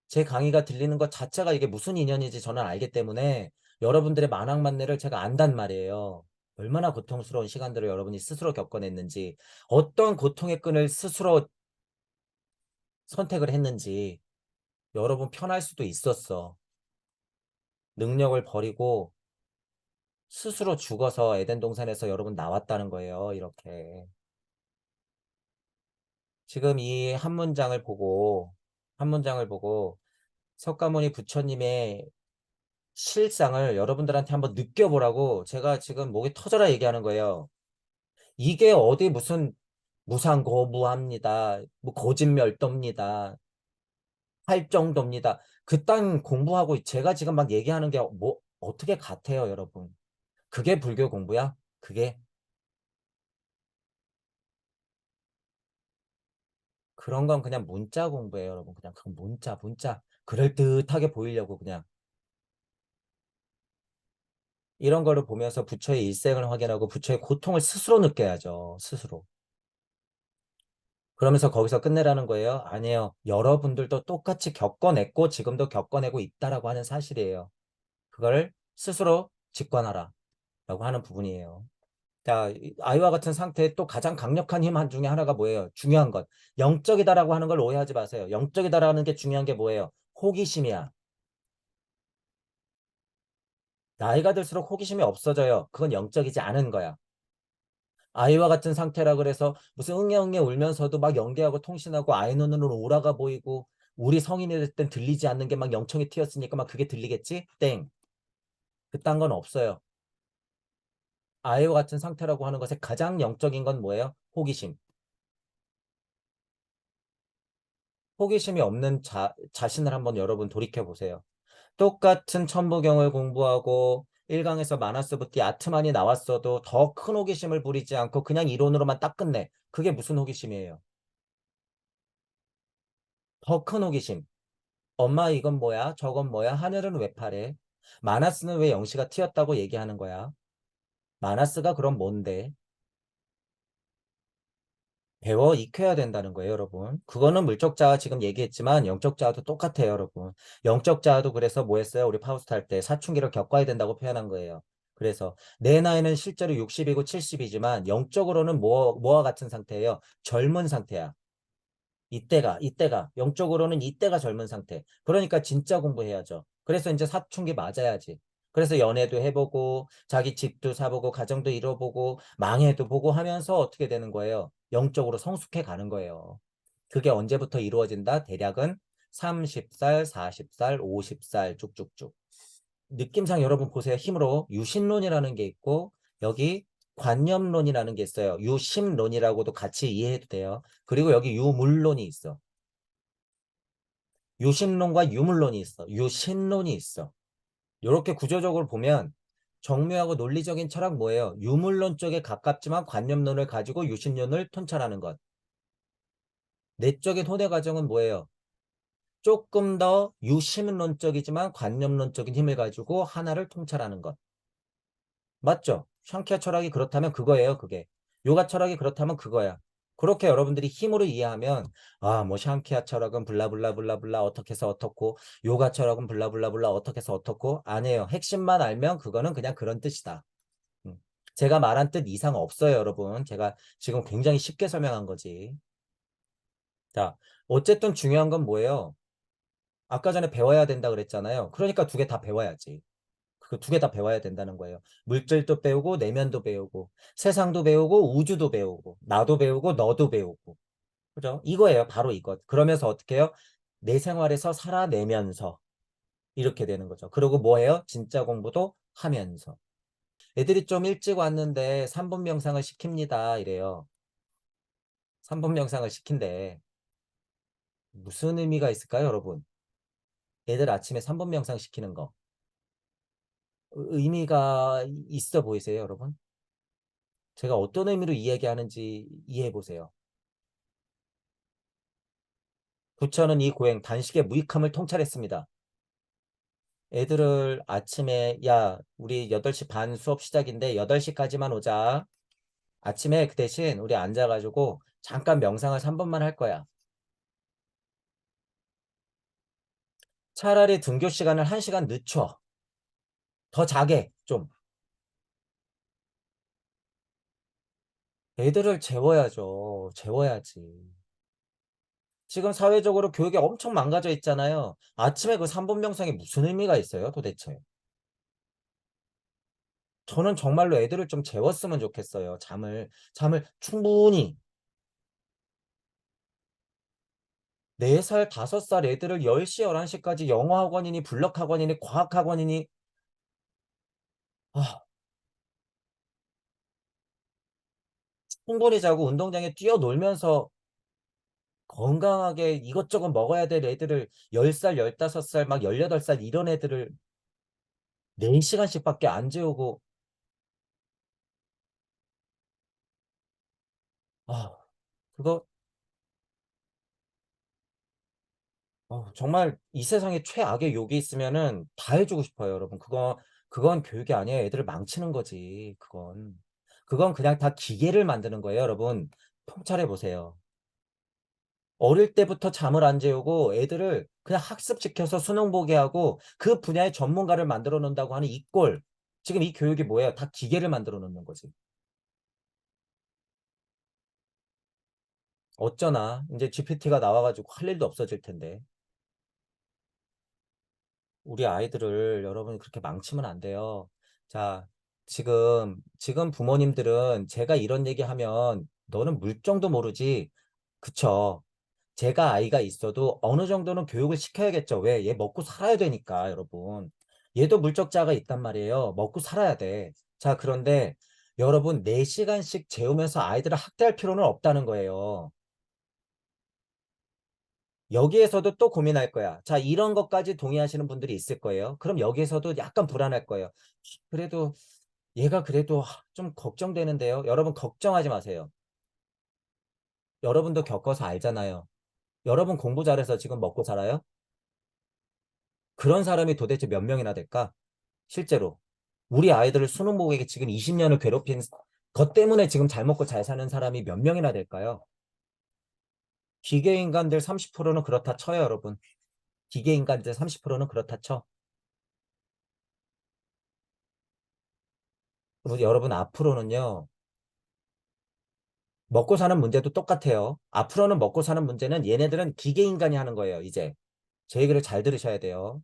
제 강의가 들리는 것 자체가 이게 무슨 인연인지 저는 알기 때문에 여러분들의 만학만내를 제가 안단 말이에요. 얼마나 고통스러운 시간들을 여러분이 스스로 겪어냈는지, 어떤 고통의 끈을 스스로 선택을 했는지, 여러분 편할 수도 있었어. 능력을 버리고 스스로 죽어서 에덴 동산에서 여러분 나왔다는 거예요. 이렇게. 지금 이 한 문장을 보고 석가모니 부처님의 실상을 여러분들한테 한번 느껴보라고 제가 지금 목이 터져라 얘기하는 거예요. 이게 어디 무슨 무상고무합니다. 뭐 고진멸도입니다. 할 정도입니다. 그딴 공부하고 제가 지금 막 얘기하는 게 뭐 어떻게 같아요, 여러분? 그게 불교 공부야? 그게 그런 건 그냥 문자 공부예요, 여러분. 그냥 그 문자. 그럴듯하게 보이려고 그냥 이런 거를 보면서 부처의 일생을 확인하고 부처의 고통을 스스로 느껴야죠. 스스로. 그러면서 거기서 끝내라는 거예요? 아니에요. 여러분들도 똑같이 겪어냈고 지금도 겪어내고 있다라고 하는 사실이에요. 그걸 스스로 직관하라 라고 하는 부분이에요. 자, 아이와 같은 상태의 또 가장 강력한 힘 중에 하나가 뭐예요? 중요한 것. 영적이다라고 하는 걸 오해하지 마세요. 영적이다라는 게 중요한 게 뭐예요? 호기심이야. 나이가 들수록 호기심이 없어져요. 그건 영적이지 않은 거야. 아이와 같은 상태라 그래서 무슨 응애응애 울면서도 막 연기하고 통신하고 아이 눈으로 오라가 보이고 우리 성인이 될 땐 들리지 않는 게 막 영청이 튀었으니까 막 그게 들리겠지? 땡. 그딴 건 없어요. 아이와 같은 상태라고 하는 것의 가장 영적인 건 뭐예요? 호기심. 호기심이 없는 자신을 한번 여러분 돌이켜 보세요. 똑같은 천부경을 공부하고 1강에서 마나스부티 아트만이 나왔어도 더 큰 호기심을 부리지 않고 그냥 이론으로만 딱 끝내. 그게 무슨 호기심이에요? 더 큰 호기심. 엄마 이건 뭐야? 저건 뭐야? 하늘은 왜 파래? 마나스는 왜 영시가 튀었다고 얘기하는 거야? 마나스가 그럼 뭔데? 배워 익혀야 된다는 거예요, 여러분. 그거는 물적자와 지금 얘기했지만 영적자와도 똑같아요, 여러분. 영적자와도 그래서 뭐 했어요? 우리 파우스트 할 때 사춘기를 겪어야 된다고 표현한 거예요. 그래서 내 나이는 실제로 60이고 70이지만 영적으로는 뭐와 같은 상태예요? 젊은 상태야. 이때가 영적으로는 이때가 젊은 상태. 그러니까 진짜 공부해야죠. 그래서 이제 사춘기 맞아야지. 그래서 연애도 해보고 자기 집도 사보고 가정도 이뤄보고 망해도 보고 하면서 어떻게 되는 거예요? 영적으로 성숙해 가는 거예요. 그게 언제부터 이루어진다? 대략은 30살, 40살, 50살 쭉쭉쭉. 느낌상 여러분 보세요. 힘으로 유신론이라는 게 있고 여기 관념론이라는 게 있어요. 유심론이라고도 같이 이해해도 돼요. 그리고 여기 유물론이 있어. 유심론과 유물론이 있어. 유신론이 있어. 이렇게 구조적으로 보면 정묘하고 논리적인 철학 뭐예요? 유물론 쪽에 가깝지만 관념론을 가지고 유신론을 통찰하는 것. 내적인 혼의 과정은 뭐예요? 조금 더 유심론적이지만 관념론적인 힘을 가지고 하나를 통찰하는 것. 맞죠? 샹키아 철학이 그렇다면 그거예요, 그게. 요가 철학이 그렇다면 그거야. 그렇게 여러분들이 힘으로 이해하면 아, 뭐 샹키아 철학은 블라블라블라블라 어떻게 해서 어떻고 요가 철학은 블라블라블라 어떻게 해서 어떻고 아니에요. 핵심만 알면 그거는 그냥 그런 뜻이다. 음. 제가 말한 뜻 이상 없어요, 여러분. 제가 지금 굉장히 쉽게 설명한 거지. 자, 어쨌든 중요한 건 뭐예요? 아까 전에 배워야 된다 그랬잖아요. 그러니까 두 개 다 배워야지. 그 두 개 다 배워야 된다는 거예요. 물질도 배우고 내면도 배우고 세상도 배우고 우주도 배우고 나도 배우고 너도 배우고 그죠? 이거예요. 바로 이것. 그러면서 어떻게 해요? 내 생활에서 살아내면서 이렇게 되는 거죠. 그리고 뭐예요? 진짜 공부도 하면서. 애들이 좀 일찍 왔는데 3분 명상을 시킵니다. 이래요. 3분 명상을 시킨대. 무슨 의미가 있을까요, 여러분? 애들 아침에 3분 명상 시키는 거. 의미가 있어 보이세요, 여러분? 제가 어떤 의미로 이 얘기하는지 이해해 보세요. 부처는 이 고행 단식의 무익함을 통찰했습니다. 애들을 아침에 야 우리 8시 반 수업 시작인데 8시까지만 오자. 아침에 그 대신 우리 앉아가지고 잠깐 명상을 3분만 할 거야. 차라리 등교 시간을 1시간 늦춰. 더 자게 좀. 애들을 재워야죠. 재워야지. 지금 사회적으로 교육이 엄청 망가져 있잖아요. 아침에 그 3분 명상이 무슨 의미가 있어요, 도대체? 저는 정말로 애들을 좀 재웠으면 좋겠어요. 잠을 충분히. 4살, 5살 애들을 10시, 11시까지 영어 학원이니, 블럭 학원이니, 과학 학원이니, 아, 충분히 자고 운동장에 뛰어놀면서 건강하게 이것저것 먹어야 될 애들을 10살, 15살, 막 18살 이런 애들을 4시간씩밖에 안 재우고, 아, 그거, 정말 이 세상에 최악의 욕이 있으면은 다 해주고 싶어요, 여러분. 그건 교육이 아니에요. 애들을 망치는 거지, 그건. 그건 그냥 다 기계를 만드는 거예요, 여러분. 통찰해 보세요. 어릴 때부터 잠을 안 재우고 애들을 그냥 학습시켜서 수능 보게 하고 그 분야의 전문가를 만들어 놓는다고 하는 이 꼴. 지금 이 교육이 뭐예요? 다 기계를 만들어 놓는 거지. 어쩌나. 이제 GPT가 나와가지고 할 일도 없어질 텐데. 우리 아이들을 여러분이 그렇게 망치면 안 돼요. 자, 지금 부모님들은 제가 이런 얘기 하면 너는 물정도 모르지. 그쵸. 제가 아이가 있어도 어느 정도는 교육을 시켜야겠죠. 왜? 얘 먹고 살아야 되니까, 여러분. 얘도 물적자가 있단 말이에요. 먹고 살아야 돼. 자, 그런데 여러분 4시간씩 재우면서 아이들을 학대할 필요는 없다는 거예요. 여기에서도 또 고민할 거야. 자, 이런 것까지 동의하시는 분들이 있을 거예요. 그럼 여기에서도 약간 불안할 거예요. 그래도 얘가 그래도 좀 걱정되는데요. 여러분 걱정하지 마세요. 여러분도 겪어서 알잖아요. 여러분 공부 잘해서 지금 먹고 살아요? 그런 사람이 도대체 몇 명이나 될까? 실제로. 우리 아이들을 수능 보게 지금 20년을 괴롭힌 것 때문에 지금 잘 먹고 잘 사는 사람이 몇 명이나 될까요? 기계 인간들 30%는 그렇다 쳐요, 여러분. 기계 인간들 30%는 그렇다 쳐. 그리고 여러분 앞으로는요. 먹고 사는 문제도 똑같아요. 앞으로는 먹고 사는 문제는 얘네들은 기계 인간이 하는 거예요, 이제. 제 얘기를 잘 들으셔야 돼요.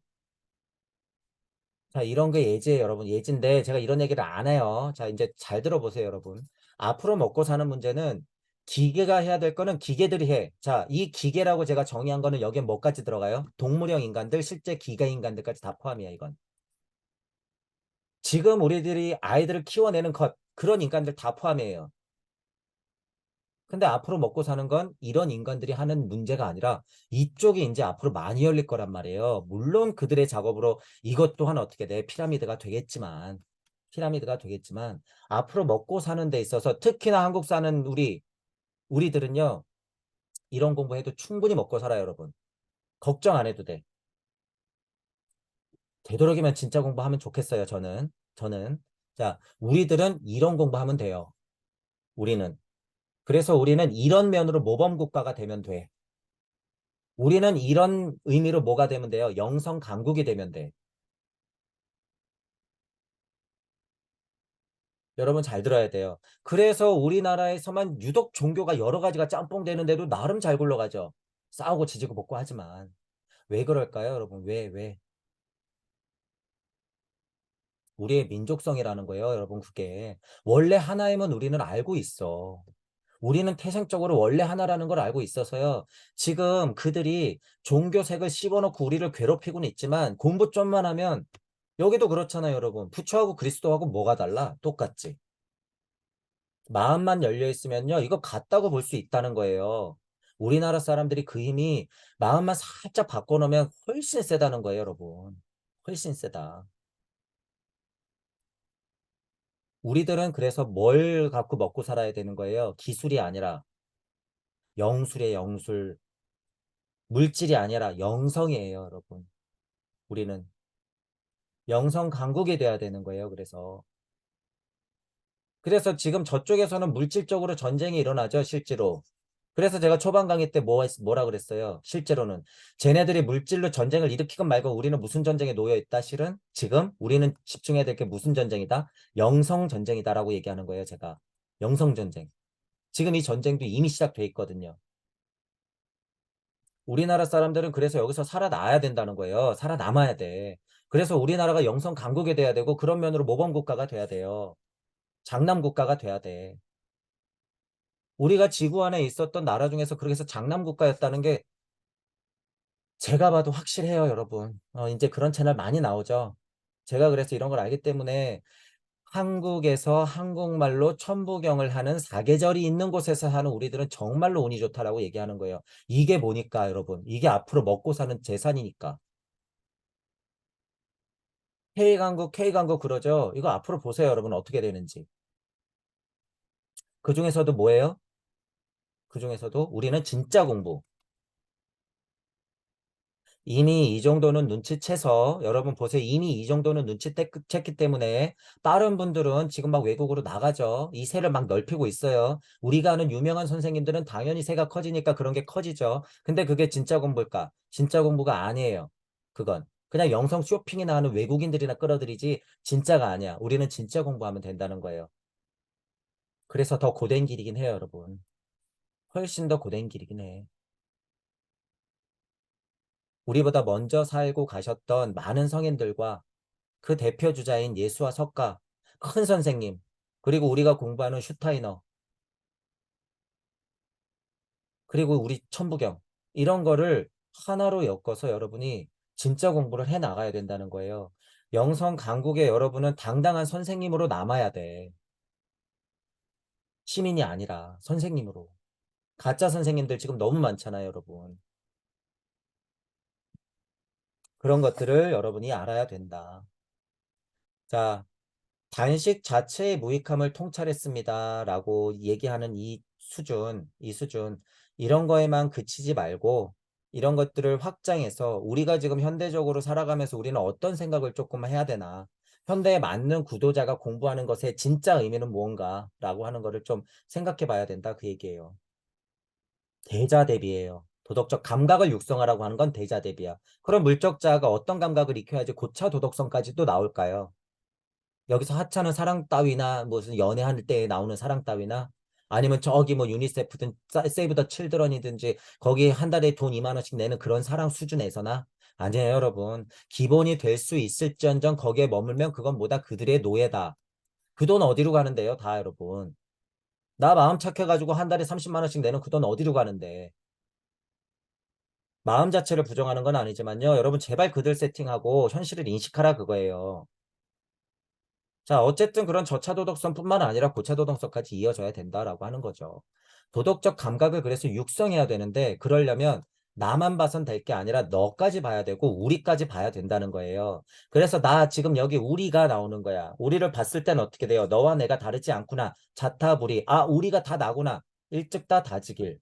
자, 이런 게 예지예요, 여러분. 예지인데 제가 이런 얘기를 안 해요. 자, 이제 잘 들어보세요, 여러분. 앞으로 먹고 사는 문제는 기계가 해야 될 거는 기계들이 해. 자, 이 기계라고 제가 정의한 거는 여기에 뭐까지 들어가요? 동물형 인간들, 실제 기계 인간들까지 다 포함이야, 이건. 지금 우리들이 아이들을 키워내는 것, 그런 인간들 다 포함이에요. 근데 앞으로 먹고 사는 건 이런 인간들이 하는 문제가 아니라 이쪽이 이제 앞으로 많이 열릴 거란 말이에요. 물론 그들의 작업으로 이것 또한 어떻게 돼? 피라미드가 되겠지만 앞으로 먹고 사는 데 있어서 특히나 한국 사는 우리들은요. 이런 공부해도 충분히 먹고 살아요, 여러분. 걱정 안 해도 돼. 되도록이면 진짜 공부하면 좋겠어요, 저는. 자, 우리들은 이런 공부하면 돼요. 우리는. 그래서 우리는 이런 면으로 모범 국가가 되면 돼. 우리는 이런 의미로 뭐가 되면 돼요? 영성 강국이 되면 돼. 여러분 잘 들어야 돼요. 그래서 우리나라에서만 유독 종교가 여러 가지가 짬뽕 되는데도 나름 잘 굴러가죠. 싸우고 지지고 볶고 하지만. 왜 그럴까요, 여러분? 왜? 우리의 민족성이라는 거예요, 여러분. 그게. 원래 하나임은 우리는 알고 있어. 우리는 태생적으로 원래 하나라는 걸 알고 있어서요. 지금 그들이 종교색을 씹어놓고 우리를 괴롭히고는 있지만 공부 좀만 하면 여기도 그렇잖아요, 여러분. 부처하고 그리스도하고 뭐가 달라? 똑같지. 마음만 열려 있으면요. 이거 같다고 볼 수 있다는 거예요. 우리나라 사람들이 그 힘이 마음만 살짝 바꿔놓으면 훨씬 세다는 거예요, 여러분. 훨씬 세다. 우리들은 그래서 뭘 갖고 먹고 살아야 되는 거예요? 기술이 아니라 영술이에요, 영술. 물질이 아니라 영성이에요, 여러분. 우리는 영성 강국이 돼야 되는 거예요, 그래서. 그래서 지금 저쪽에서는 물질적으로 전쟁이 일어나죠, 실제로. 그래서 제가 초반 강의 때 뭐라 그랬어요? 실제로는. 쟤네들이 물질로 전쟁을 일으키건 말건 우리는 무슨 전쟁에 놓여 있다? 실은 지금 우리는 집중해야 될 게 무슨 전쟁이다? 영성 전쟁이다라고 얘기하는 거예요, 제가. 영성 전쟁. 지금 이 전쟁도 이미 시작돼 있거든요. 우리나라 사람들은 그래서 여기서 살아남아야 된다는 거예요. 살아남아야 돼. 그래서 우리나라가 영성 강국이 돼야 되고 그런 면으로 모범 국가가 돼야 돼요. 장남 국가가 돼야 돼. 우리가 지구 안에 있었던 나라 중에서 그렇게 해서 장남 국가였다는 게 제가 봐도 확실해요, 여러분. 이제 그런 채널 많이 나오죠. 제가 그래서 이런 걸 알기 때문에 한국에서 한국말로 천부경을 하는 사계절이 있는 곳에서 하는 우리들은 정말로 운이 좋다라고 얘기하는 거예요. 이게 뭐니까, 여러분? 이게 앞으로 먹고 사는 재산이니까. K강국 그러죠? 이거 앞으로 보세요, 여러분. 어떻게 되는지. 그 중에서도 뭐예요? 그 중에서도 우리는 진짜 공부. 이미 이 정도는 눈치채서 여러분 보세요. 이미 이 정도는 눈치챘기 때문에 다른 분들은 지금 막 외국으로 나가죠. 이 새를 막 넓히고 있어요. 우리가 아는 유명한 선생님들은 당연히 새가 커지니까 그런 게 커지죠. 근데 그게 진짜 공부일까? 진짜 공부가 아니에요. 그건. 그냥 영성 쇼핑이나 하는 외국인들이나 끌어들이지 진짜가 아니야. 우리는 진짜 공부하면 된다는 거예요. 그래서 더 고된 길이긴 해요, 여러분. 훨씬 더 고된 길이긴 해. 우리보다 먼저 살고 가셨던 많은 성인들과 그 대표 주자인 예수와 석가, 큰 선생님, 그리고 우리가 공부하는 슈타이너, 그리고 우리 천부경, 이런 거를 하나로 엮어서 여러분이 진짜 공부를 해 나가야 된다는 거예요. 영성 강국의 여러분은 당당한 선생님으로 남아야 돼. 시민이 아니라 선생님으로. 가짜 선생님들 지금 너무 많잖아요, 여러분. 그런 것들을 여러분이 알아야 된다. 자, 단식 자체의 무익함을 통찰했습니다. 라고 얘기하는 이 수준, 이런 거에만 그치지 말고, 이런 것들을 확장해서 우리가 지금 현대적으로 살아가면서 우리는 어떤 생각을 조금 해야 되나, 현대에 맞는 구도자가 공부하는 것의 진짜 의미는 무언가, 라고 하는 거를 좀 생각해 봐야 된다. 그 얘기예요. 대자 대비예요. 도덕적 감각을 육성하라고 하는 건 대자 대비야. 그럼 물적자가 어떤 감각을 익혀야지 고차 도덕성까지 또 나올까요? 여기서 하찮은 사랑 따위나 무슨 연애할 때 나오는 사랑 따위나 아니면 저기 뭐 유니세프든 세이브 더 칠드런이든지 거기 한 달에 돈 2만 원씩 내는 그런 사랑 수준에서나 아니에요, 여러분. 기본이 될 수 있을지언정 거기에 머물면 그건 뭐다 그들의 노예다. 그 돈 어디로 가는데요, 다 여러분. 나 마음 착해가지고 한 달에 30만 원씩 내는 그 돈 어디로 가는데. 마음 자체를 부정하는 건 아니지만요. 여러분 제발 그들 세팅하고 현실을 인식하라 그거예요. 자, 어쨌든 그런 저차 도덕성뿐만 아니라 고차 도덕성까지 이어져야 된다라고 하는 거죠. 도덕적 감각을 그래서 육성해야 되는데 그러려면 나만 봐선 될 게 아니라 너까지 봐야 되고 우리까지 봐야 된다는 거예요. 그래서 나 지금 여기 우리가 나오는 거야. 우리를 봤을 땐 어떻게 돼요? 너와 내가 다르지 않구나. 자타불이. 아, 우리가 다 나구나. 일찍 다 다지길.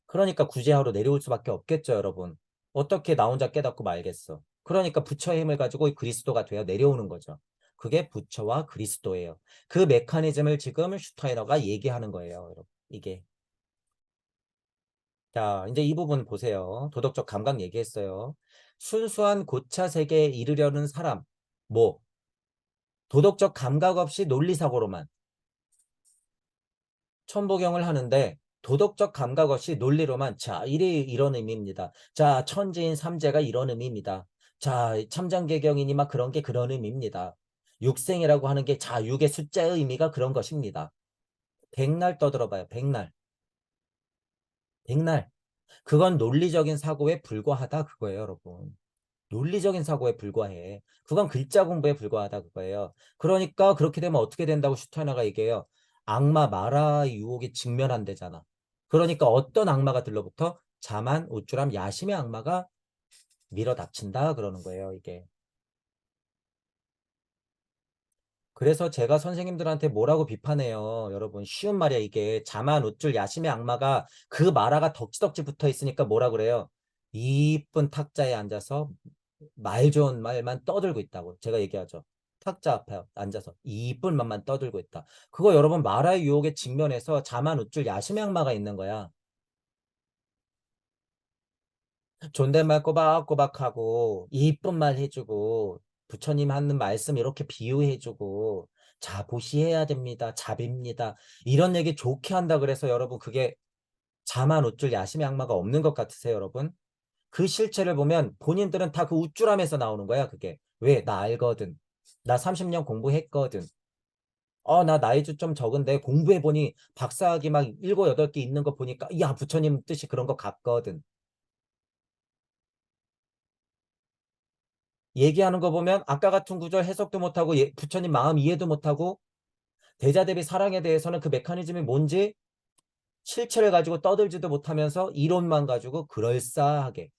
그러니까 구제하로 내려올 수밖에 없겠죠, 여러분. 어떻게 나 혼자 깨닫고 말겠어. 그러니까 부처의 힘을 가지고 그리스도가 되어 내려오는 거죠. 그게 부처와 그리스도예요. 그 메커니즘을 지금 슈타이너가 얘기하는 거예요. 여러분. 이게. 자, 이제 이 부분 보세요. 도덕적 감각 얘기했어요. 순수한 고차 세계에 이르려는 사람, 뭐 도덕적 감각 없이 논리사고로만 천부경을 하는데 도덕적 감각 없이 논리로만 자, 이런 의미입니다. 자, 천지인 삼재가 이런 의미입니다. 자, 참장개경이니 막 그런 게 그런 의미입니다. 육생이라고 하는 게 자, 육의 숫자의 의미가 그런 것입니다. 백날 떠들어봐요. 백날. 백날. 그건 논리적인 사고에 불과하다 그거예요, 여러분. 논리적인 사고에 불과해. 그건 글자 공부에 불과하다 그거예요. 그러니까 그렇게 되면 어떻게 된다고 슈타이너가 얘기해요. 악마 마라 유혹에 직면한대잖아. 그러니까 어떤 악마가 들러붙어? 자만 우쭐함 야심의 악마가 밀어닥친다 그러는 거예요, 이게. 그래서 제가 선생님들한테 뭐라고 비판해요. 여러분 쉬운 말이야 이게. 자만 우쭐 야심의 악마가 그 마라가 덕지덕지 붙어 있으니까 뭐라 그래요. 이쁜 탁자에 앉아서 말 좋은 말만 떠들고 있다고 제가 얘기하죠. 탁자 앞에 앉아서 이쁜 말만 떠들고 있다. 그거 여러분 마라의 유혹에 직면해서 자만 우쭐 야심의 악마가 있는 거야. 존댓말 꼬박꼬박하고 이쁜 말 해주고 부처님 하는 말씀 이렇게 비유해주고 자보시해야 됩니다. 자비입니다. 이런 얘기 좋게 한다 그래서 여러분 그게 자만 우쭐 야심의 악마가 없는 것 같으세요 여러분? 그 실체를 보면 본인들은 다 그 우쭐함에서 나오는 거야 그게. 왜? 나 알거든. 나 30년 공부했거든. 나 나이 좀 적은데 공부해보니 박사학위 막 7, 8개 있는 거 보니까 야 부처님 뜻이 그런 거 같거든. 얘기하는 거 보면 아까 같은 구절 해석도 못하고 부처님 마음 이해도 못하고 대자 대비 사랑에 대해서는 그 메커니즘이 뭔지 실체를 가지고 떠들지도 못하면서 이론만 가지고 그럴싸하게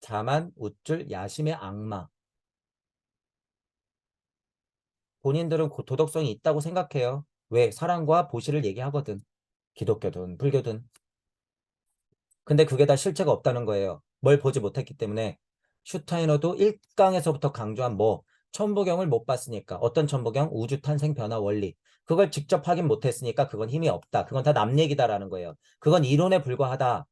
자만 우쭐 야심의 악마. 본인들은 도덕성이 있다고 생각해요. 왜? 사랑과 보시를 얘기하거든. 기독교든 불교든. 근데 그게 다 실체가 없다는 거예요. 뭘 보지 못했기 때문에. 슈타이너도 1강에서부터 강조한 뭐 천부경을 못 봤으니까 어떤 천부경? 우주 탄생 변화 원리. 그걸 직접 확인 못했으니까 그건 힘이 없다. 그건 다 남 얘기다라는 거예요. 그건 이론에 불과하다.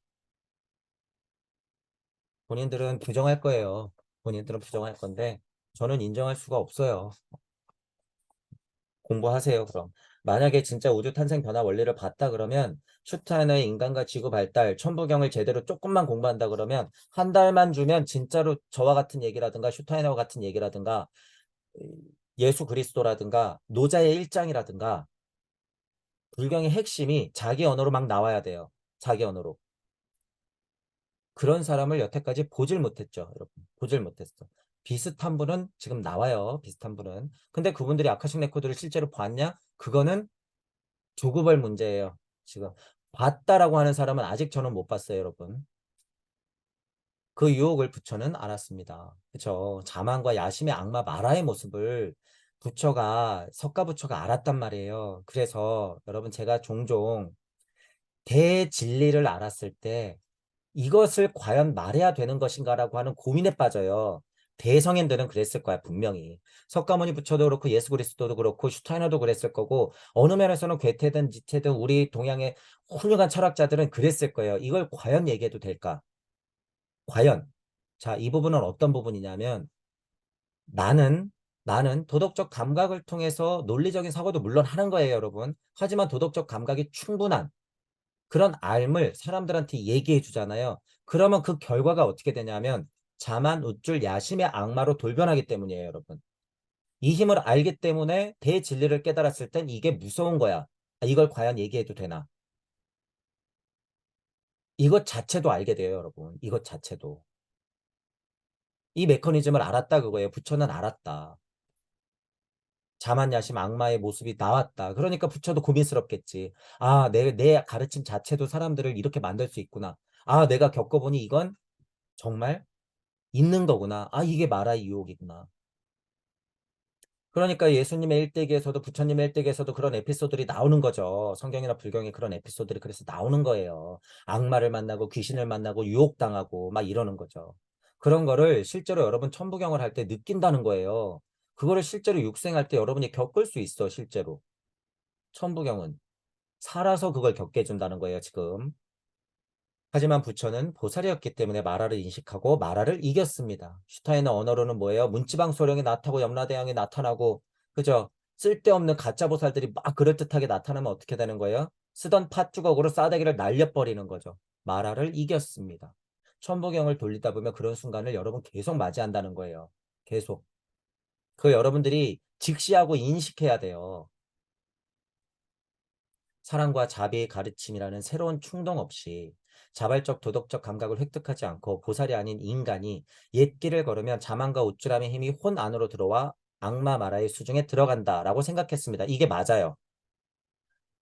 본인들은 부정할 거예요. 본인들은 부정할 건데 저는 인정할 수가 없어요. 공부하세요, 그럼. 만약에 진짜 우주 탄생 변화 원리를 봤다 그러면 슈타인의 인간과 지구 발달, 천부경을 제대로 조금만 공부한다 그러면 한 달만 주면 진짜로 저와 같은 얘기라든가 슈타이너와 같은 얘기라든가 예수 그리스도라든가 노자의 일장이라든가 불경의 핵심이 자기 언어로 막 나와야 돼요. 자기 언어로. 그런 사람을 여태까지 보질 못했죠, 여러분. 보질 못했어. 비슷한 분은 지금 나와요. 비슷한 분은. 근데 그분들이 아카식 레코드를 실제로 봤냐? 그거는 조급할 문제예요. 지금 봤다라고 하는 사람은 아직 저는 못 봤어요, 여러분. 그 유혹을 부처는 알았습니다. 그렇죠? 자만과 야심의 악마 마라의 모습을 부처가 석가부처가 알았단 말이에요. 그래서 여러분 제가 종종 대진리를 알았을 때 이것을 과연 말해야 되는 것인가라고 하는 고민에 빠져요. 대성인들은 그랬을 거야, 분명히. 석가모니 부처도 그렇고 예수 그리스도도 그렇고 슈타이너도 그랬을 거고 어느 면에서는 괴테든 지테든 우리 동양의 훌륭한 철학자들은 그랬을 거예요. 이걸 과연 얘기해도 될까? 과연. 자, 이 부분은 어떤 부분이냐면 나는 나는 도덕적 감각을 통해서 논리적인 사고도 물론 하는 거예요, 여러분. 하지만 도덕적 감각이 충분한 그런 알을 사람들한테 얘기해 주잖아요. 그러면 그 결과가 어떻게 되냐면 자만 우쭐 야심의 악마로 돌변하기 때문이에요, 여러분. 이 힘을 알기 때문에 대진리를 깨달았을 땐 이게 무서운 거야. 이걸 과연 얘기해도 되나? 이것 자체도 알게 돼요, 여러분. 이것 자체도. 이 메커니즘을 알았다 그거예요. 부처는 알았다. 자만 야심 악마의 모습이 나왔다. 그러니까 부처도 고민스럽겠지. 아, 내 가르침 자체도 사람들을 이렇게 만들 수 있구나. 아, 내가 겪어보니 이건 정말 있는 거구나. 아, 이게 마라의 유혹이구나. 그러니까 예수님의 일대기에서도 부처님의 일대기에서도 그런 에피소드들이 나오는 거죠. 성경이나 불경에 그런 에피소드들이 그래서 나오는 거예요. 악마를 만나고 귀신을 만나고 유혹당하고 막 이러는 거죠. 그런 거를 실제로 여러분 천부경을 할 때 느낀다는 거예요. 그거를 실제로 육생할 때 여러분이 겪을 수 있어, 실제로. 천부경은. 살아서 그걸 겪게 해준다는 거예요, 지금. 하지만 부처는 보살이었기 때문에 마라를 인식하고 마라를 이겼습니다. 슈타인의 언어로는 뭐예요? 문지방 소령이 나타나고 염라대왕이 나타나고, 그죠? 쓸데없는 가짜 보살들이 막 그럴듯하게 나타나면 어떻게 되는 거예요? 쓰던 팥주걱으로 싸대기를 날려버리는 거죠. 마라를 이겼습니다. 천부경을 돌리다 보면 그런 순간을 여러분 계속 맞이한다는 거예요. 계속. 그 여러분들이 직시하고 인식해야 돼요. 사랑과 자비의 가르침이라는 새로운 충동 없이 자발적 도덕적 감각을 획득하지 않고 보살이 아닌 인간이 옛 길을 걸으면 자만과 우쭐함의 힘이 혼 안으로 들어와 악마 마라의 수중에 들어간다라고 생각했습니다. 이게 맞아요.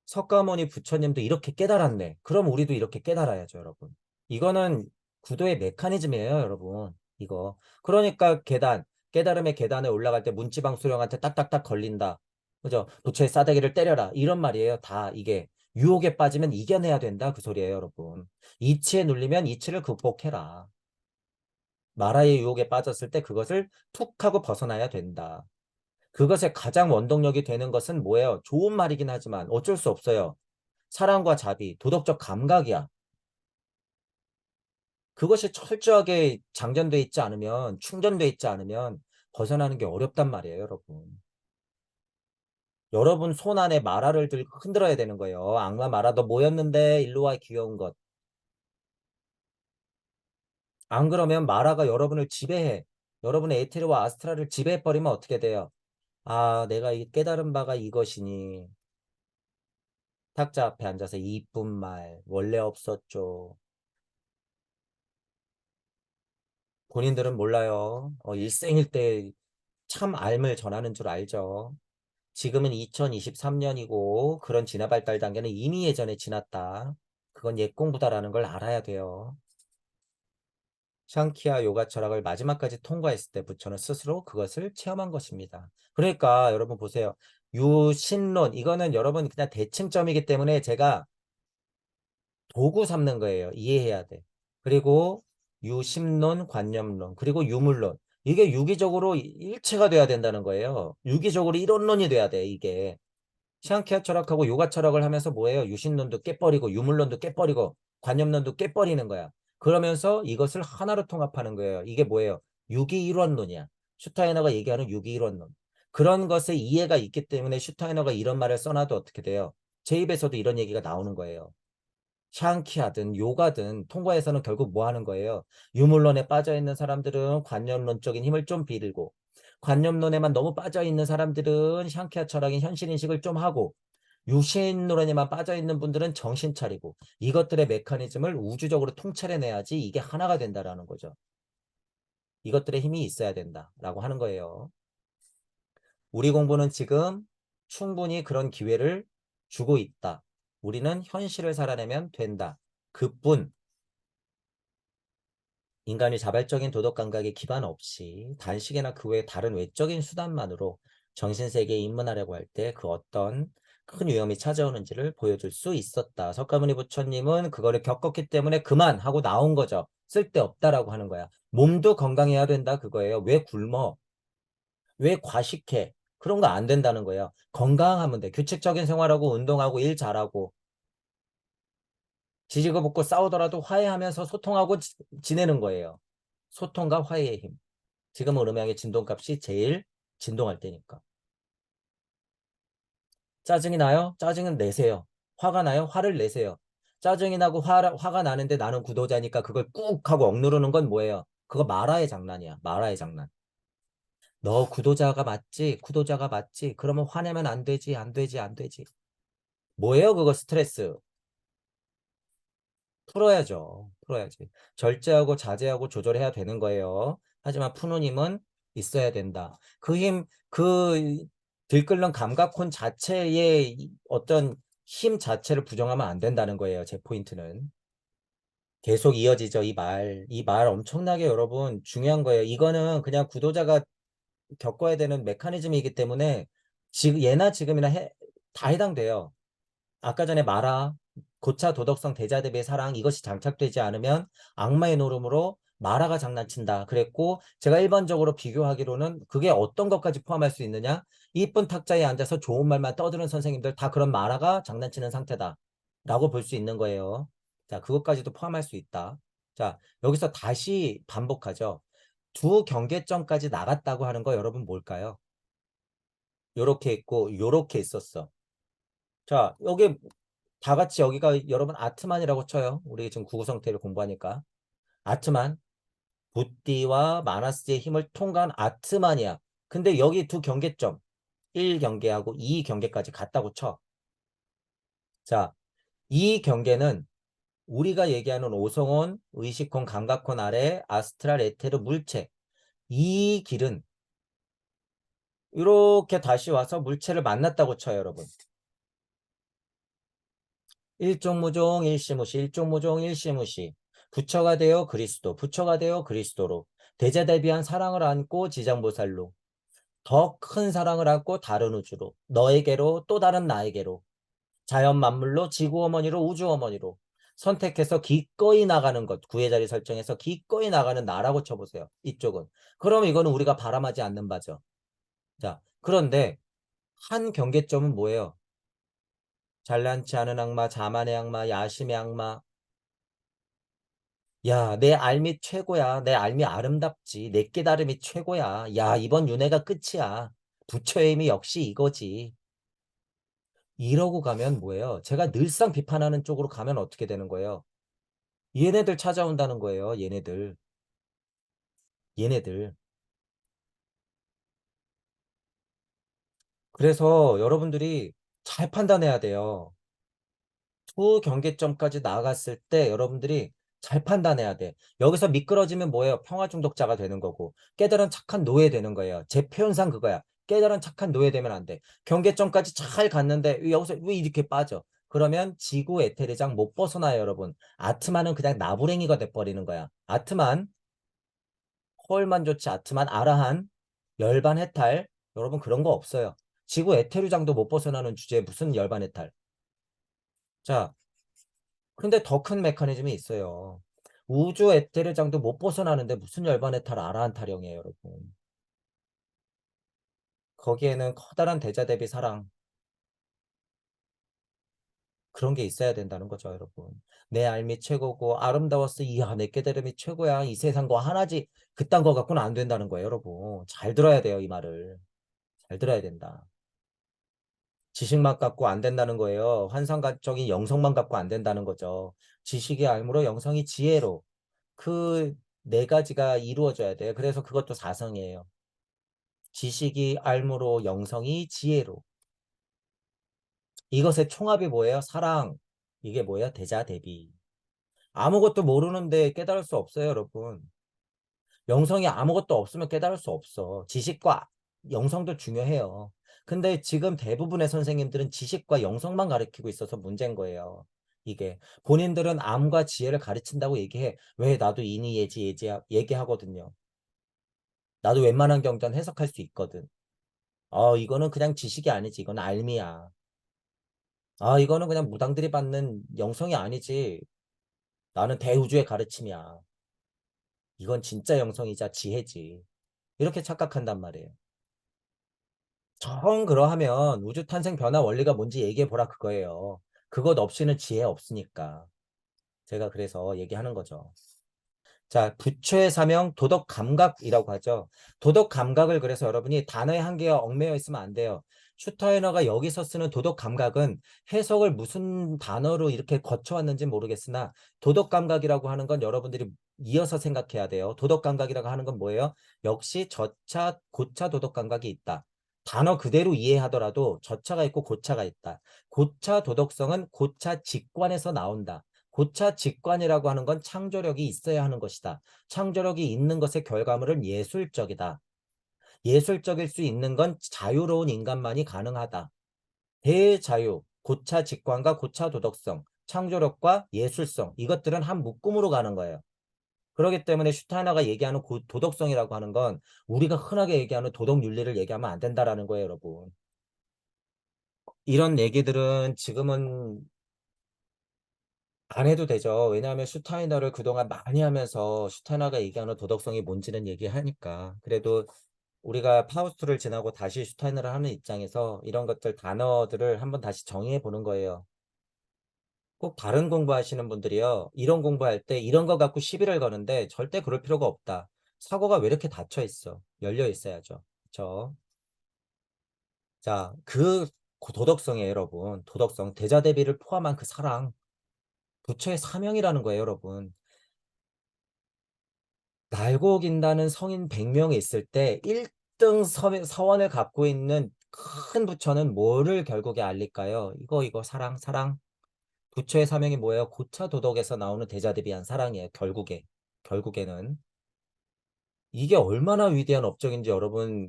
석가모니 부처님도 이렇게 깨달았네. 그럼 우리도 이렇게 깨달아야죠, 여러분. 이거는 구도의 메커니즘이에요, 여러분. 이거. 그러니까 깨달음의 계단에 올라갈 때 문지방 수령한테 딱딱딱 걸린다. 그죠? 부처의 싸대기를 때려라. 이런 말이에요. 다 이게. 유혹에 빠지면 이겨내야 된다. 그 소리예요, 여러분. 이치에 눌리면 이치를 극복해라. 마라의 유혹에 빠졌을 때 그것을 툭 하고 벗어나야 된다. 그것의 가장 원동력이 되는 것은 뭐예요? 좋은 말이긴 하지만 어쩔 수 없어요. 사랑과 자비, 도덕적 감각이야. 그것이 철저하게 장전돼 있지 않으면, 충전돼 있지 않으면 벗어나는 게 어렵단 말이에요, 여러분. 여러분 손 안에 마라를 들고 흔들어야 되는 거예요. 악마 마라 너 모였는데 일로 와 귀여운 것. 안 그러면 마라가 여러분을 지배해. 여러분의 에테르와 아스트라를 지배해버리면 어떻게 돼요? 아, 내가 깨달은 바가 이것이니. 탁자 앞에 앉아서 이쁜 말, 원래 없었죠. 본인들은 몰라요. 일생일대 참 앓을 전하는 줄 알죠. 지금은 2023년이고 그런 진화 발달 단계는 이미 예전에 지났다. 그건 옛 공부다라는 걸 알아야 돼요. 샹키아 요가 철학을 마지막까지 통과했을 때 부처는 스스로 그것을 체험한 것입니다. 그러니까 여러분 보세요. 유신론 이거는 여러분 그냥 대칭점이기 때문에 제가 도구 삼는 거예요. 이해해야 돼. 그리고 유심론, 관념론, 그리고 유물론. 이게 유기적으로 일체가 돼야 된다는 거예요. 유기적으로 이론론이 돼야 돼, 이게. 샹키아 철학하고 요가 철학을 하면서 뭐예요? 유신론도 깨버리고 유물론도 깨버리고 관념론도 깨버리는 거야. 그러면서 이것을 하나로 통합하는 거예요. 이게 뭐예요? 유기일원론이야. 슈타이너가 얘기하는 유기일원론. 그런 것에 이해가 있기 때문에 슈타이너가 이런 말을 써놔도 어떻게 돼요? 제 입에서도 이런 얘기가 나오는 거예요. 샹키하든 요가든 통과에서는 결국 뭐 하는 거예요? 유물론에 빠져 있는 사람들은 관념론적인 힘을 좀 빌고 관념론에만 너무 빠져 있는 사람들은 샹키아 철학인 현실인식을 좀 하고 유신론에만 빠져 있는 분들은 정신 차리고 이것들의 메커니즘을 우주적으로 통찰해내야지 이게 하나가 된다라는 거죠. 이것들의 힘이 있어야 된다라고 하는 거예요. 우리 공부는 지금 충분히 그런 기회를 주고 있다. 우리는 현실을 살아내면 된다. 그뿐 인간이 자발적인 도덕 감각에 기반 없이 단식이나 그 외의 다른 외적인 수단만으로 정신세계에 입문하려고 할 때 그 어떤 큰 위험이 찾아오는지를 보여줄 수 있었다. 석가모니 부처님은 그거를 겪었기 때문에 그만하고 나온 거죠. 쓸데없다라고 하는 거야. 몸도 건강해야 된다 그거예요. 왜 굶어? 왜 과식해? 그런 거 안 된다는 거예요. 건강하면 돼. 규칙적인 생활하고 운동하고 일 잘하고 지지고 볶고 싸우더라도 화해하면서 소통하고 지내는 거예요. 소통과 화해의 힘. 지금은 음양의 진동값이 제일 진동할 때니까. 짜증이 나요? 짜증은 내세요. 화가 나요? 화를 내세요. 짜증이 나고 화가 나는데 나는 구도자니까 그걸 꾹 하고 억누르는 건 뭐예요? 그거 마라의 장난이야. 마라의 장난. 너 구도자가 맞지? 구도자가 맞지? 그러면 화내면 안 되지, 안 되지, 안 되지. 뭐예요? 그거 스트레스. 풀어야죠. 풀어야지. 절제하고 자제하고 조절해야 되는 거예요. 하지만 푸는 힘은 있어야 된다. 그 힘, 그 들끓는 감각혼 자체의 어떤 힘 자체를 부정하면 안 된다는 거예요. 제 포인트는. 계속 이어지죠. 이 말. 이 말 엄청나게 여러분 중요한 거예요. 이거는 그냥 구도자가 겪어야 되는 메커니즘이기 때문에 지금 예나 지금이나 다 해당돼요. 아까 전에 마라, 고차 도덕성 대자 대비의 사랑 이것이 장착되지 않으면 악마의 노름으로 마라가 장난친다 그랬고 제가 일반적으로 비교하기로는 그게 어떤 것까지 포함할 수 있느냐? 이쁜 탁자에 앉아서 좋은 말만 떠드는 선생님들 다 그런 마라가 장난치는 상태다 라고 볼 수 있는 거예요. 자, 그것까지도 포함할 수 있다. 자, 여기서 다시 반복하죠. 두 경계점까지 나갔다고 하는 거 여러분 뭘까요? 요렇게 있고 요렇게 있었어. 자, 여기 다 같이 여기가 여러분 아트만이라고 쳐요. 우리 지금 구구성태를 공부하니까. 아트만. 붓디와 마나스의 힘을 통과한 아트만이야. 근데 여기 두 경계점 1경계하고 2경계까지 갔다고 쳐. 자, 이 경계는 우리가 얘기하는 오성원, 의식혼, 감각혼 아래 아스트랄, 에테르, 물체 이 길은 이렇게 다시 와서 물체를 만났다고 쳐요, 여러분. 일종무종 일시무시, 일종무종 일시무시. 부처가 되어 그리스도, 부처가 되어 그리스도로 대제대비한 사랑을 안고 지장보살로 더 큰 사랑을 안고 다른 우주로 너에게로 또 다른 나에게로 자연 만물로 지구 어머니로 우주 어머니로 선택해서 기꺼이 나가는 것 구의 자리 설정해서 기꺼이 나가는 나라고 쳐보세요. 이쪽은. 그럼 이거는 우리가 바람하지 않는 바죠. 자, 그런데 한 경계점은 뭐예요? 잘난치 않은 악마, 자만의 악마, 야심의 악마. 야, 내 알미 최고야. 내 알미 아름답지. 내 깨달음이 최고야. 야, 이번 윤회가 끝이야. 부처의 힘이 역시 이거지. 이러고 가면 뭐예요? 제가 늘상 비판하는 쪽으로 가면 어떻게 되는 거예요? 얘네들 찾아온다는 거예요. 얘네들. 얘네들. 그래서 여러분들이 잘 판단해야 돼요. 두 경계점까지 나아갔을 때 여러분들이 잘 판단해야 돼. 여기서 미끄러지면 뭐예요? 평화 중독자가 되는 거고 깨달은 착한 노예 되는 거예요. 제 표현상 그거야. 깨달은 착한 노예 되면 안 돼. 경계점까지 잘 갔는데 여기서 왜 이렇게 빠져? 그러면 지구 에테리장 못 벗어나요, 여러분. 아트만은 그냥 나부랭이가 돼버리는 거야. 아트만, 헐만 좋지 아트만, 아라한, 열반 해탈. 여러분 그런 거 없어요. 지구 에테리장도 못 벗어나는 주제에 무슨 열반 해탈. 자, 근데 더 큰 메커니즘이 있어요. 우주 에테르장도 못 벗어나는데 무슨 열반의 탈 아라한 타령이에요, 여러분. 거기에는 커다란 대자 대비 사랑 그런 게 있어야 된다는 거죠, 여러분. 내 삶이 최고고 아름다웠어. 이야, 내 깨달음이 최고야. 이 세상 거 하나지. 그딴 거 갖고는 안 된다는 거예요, 여러분. 잘 들어야 돼요, 이 말을. 잘 들어야 된다. 지식만 갖고 안 된다는 거예요. 환상적인 영성만 갖고 안 된다는 거죠. 지식이 알므로 영성이 지혜로. 그 네 가지가 이루어져야 돼요. 그래서 그것도 사성이에요. 지식이 알무로 영성이 지혜로. 이것의 총합이 뭐예요? 사랑. 이게 뭐예요? 대자대비. 아무것도 모르는데 깨달을 수 없어요, 여러분. 영성이 아무것도 없으면 깨달을 수 없어. 지식과 영성도 중요해요. 근데 지금 대부분의 선생님들은 지식과 영성만 가르치고 있어서 문제인 거예요. 이게 본인들은 암과 지혜를 가르친다고 얘기해. 왜 나도 이니 예지 얘기하거든요. 나도 웬만한 경전 해석할 수 있거든. 이거는 그냥 지식이 아니지. 이건 알미야. 이거는 그냥 무당들이 받는 영성이 아니지. 나는 대우주의 가르침이야. 이건 진짜 영성이자 지혜지. 이렇게 착각한단 말이에요. 정 그러하면 우주 탄생 변화 원리가 뭔지 얘기해 보라 그거예요. 그것 없이는 지혜 없으니까. 제가 그래서 얘기하는 거죠. 자, 부처의 사명 도덕 감각이라고 하죠. 도덕 감각을 그래서 여러분이 단어의 한계에 얽매여 있으면 안 돼요. 슈타이너가 여기서 쓰는 도덕 감각은 해석을 무슨 단어로 이렇게 거쳐왔는지 모르겠으나 도덕 감각이라고 하는 건 여러분들이 이어서 생각해야 돼요. 도덕 감각이라고 하는 건 뭐예요? 역시 저차, 고차 도덕 감각이 있다. 단어 그대로 이해하더라도 저차가 있고 고차가 있다. 고차 도덕성은 고차 직관에서 나온다. 고차 직관이라고 하는 건 창조력이 있어야 하는 것이다. 창조력이 있는 것의 결과물은 예술적이다. 예술적일 수 있는 건 자유로운 인간만이 가능하다. 대자유, 고차 직관과 고차 도덕성, 창조력과 예술성 이것들은 한 묶음으로 가는 거예요. 그렇기 때문에 슈타이너가 얘기하는 도덕성이라고 하는 건 우리가 흔하게 얘기하는 도덕 윤리를 얘기하면 안 된다라는 거예요, 여러분. 이런 얘기들은 지금은 안 해도 되죠. 왜냐하면 슈타이너를 그동안 많이 하면서 슈타이너가 얘기하는 도덕성이 뭔지는 얘기하니까. 그래도 우리가 파우스트를 지나고 다시 슈타이너를 하는 입장에서 이런 것들 단어들을 한번 다시 정의해 보는 거예요. 꼭 다른 공부하시는 분들이요. 이런 공부할 때 이런 거 갖고 시비를 거는데 절대 그럴 필요가 없다. 사고가 왜 이렇게 닫혀 있어? 열려 있어야죠. 그렇죠? 자, 그 도덕성이에요, 여러분. 도덕성. 대자대비를 포함한 그 사랑. 부처의 사명이라는 거예요, 여러분. 날고 긴다는 성인 100명이 있을 때 1등 서원을 갖고 있는 큰 부처는 뭐를 결국에 알릴까요? 이거 사랑, 사랑. 부처의 사명이 뭐예요? 고차 도덕에서 나오는 대자대비한 사랑이에요. 결국에는. 이게 얼마나 위대한 업적인지 여러분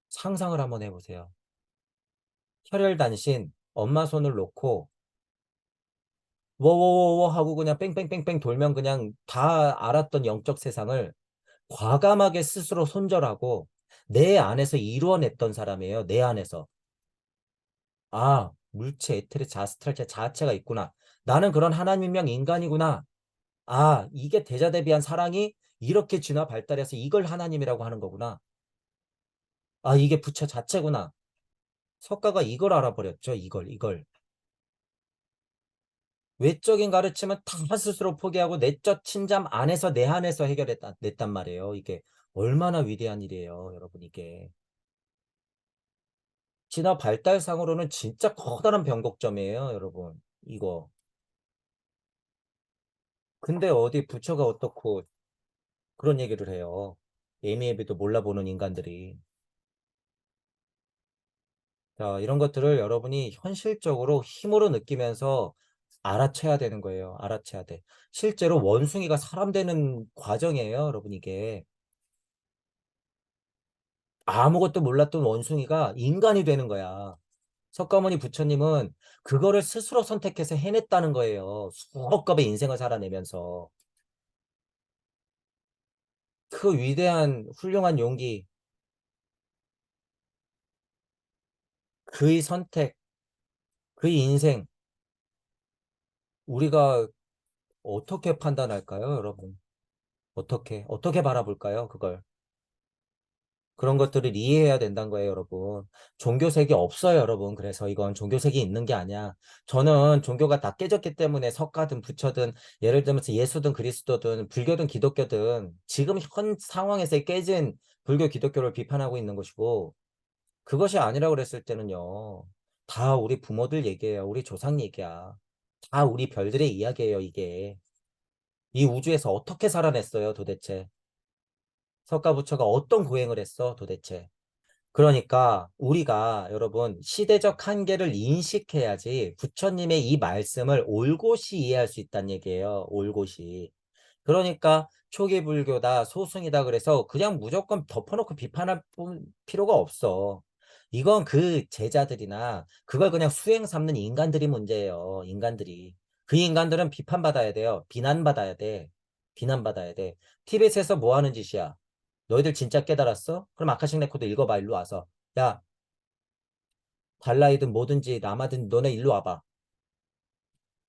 상상을 한번 해보세요. 혈혈단신, 엄마 손을 놓고 워워워워 하고 그냥 뺑뺑뺑뺑 돌면 그냥 다 알았던 영적 세상을 과감하게 스스로 손절하고 내 안에서 이루어냈던 사람이에요. 내 안에서. 아, 물체, 에테르, 자스트랄체 자체가 있구나. 나는 그런 하나님명 인간이구나. 아, 이게 대자대비한 사랑이 이렇게 진화 발달해서 이걸 하나님이라고 하는 거구나. 아, 이게 부처 자체구나. 석가가 이걸 알아버렸죠. 이걸. 외적인 가르침은 다 스스로 포기하고 내적 침잠 안에서 내 안에서 냈단 말이에요. 이게 얼마나 위대한 일이에요. 여러분, 이게. 진화 발달상으로는 진짜 커다란 변곡점이에요. 여러분. 이거. 근데 어디 부처가 어떻고 그런 얘기를 해요. 예미예비도 몰라보는 인간들이. 자, 이런 것들을 여러분이 현실적으로 힘으로 느끼면서 알아채야 되는 거예요. 알아채야 돼. 실제로 원숭이가 사람 되는 과정이에요. 여러분 이게. 아무것도 몰랐던 원숭이가 인간이 되는 거야. 석가모니 부처님은 그거를 스스로 선택해서 해냈다는 거예요. 수억 겁의 인생을 살아내면서. 그 위대한 훌륭한 용기, 그의 선택, 그의 인생, 우리가 어떻게 판단할까요, 여러분? 어떻게 바라볼까요, 그걸? 그런 것들을 이해해야 된다는 거예요, 여러분. 종교색이 없어요, 여러분. 그래서 이건 종교색이 있는 게 아니야. 저는 종교가 다 깨졌기 때문에 석가든 부처든 예를 들면서 예수든 그리스도든 불교든 기독교든 지금 현 상황에서 깨진 불교 기독교를 비판하고 있는 것이고 그것이 아니라고 그랬을 때는요. 다 우리 부모들 얘기예요. 우리 조상 얘기야. 다 우리 별들의 이야기예요, 이게. 이 우주에서 어떻게 살아냈어요, 도대체? 석가부처가 어떤 고행을 했어, 도대체? 그러니까 우리가 여러분 시대적 한계를 인식해야지 부처님의 이 말씀을 올곧이 이해할 수 있다는 얘기예요. 올곧이. 그러니까 초기 불교다 소승이다 그래서 그냥 무조건 덮어놓고 비판할 필요가 없어. 이건 그 제자들이나 그걸 그냥 수행 삼는 인간들이 문제예요. 인간들이. 그 인간들은 비판받아야 돼요. 비난받아야 돼. 비난받아야 돼. 티벳에서 뭐 하는 짓이야? 너희들 진짜 깨달았어? 그럼 아카식 레코드 읽어봐, 일로 와서. 야, 달라이든 뭐든지 라마든 너네 일로 와봐.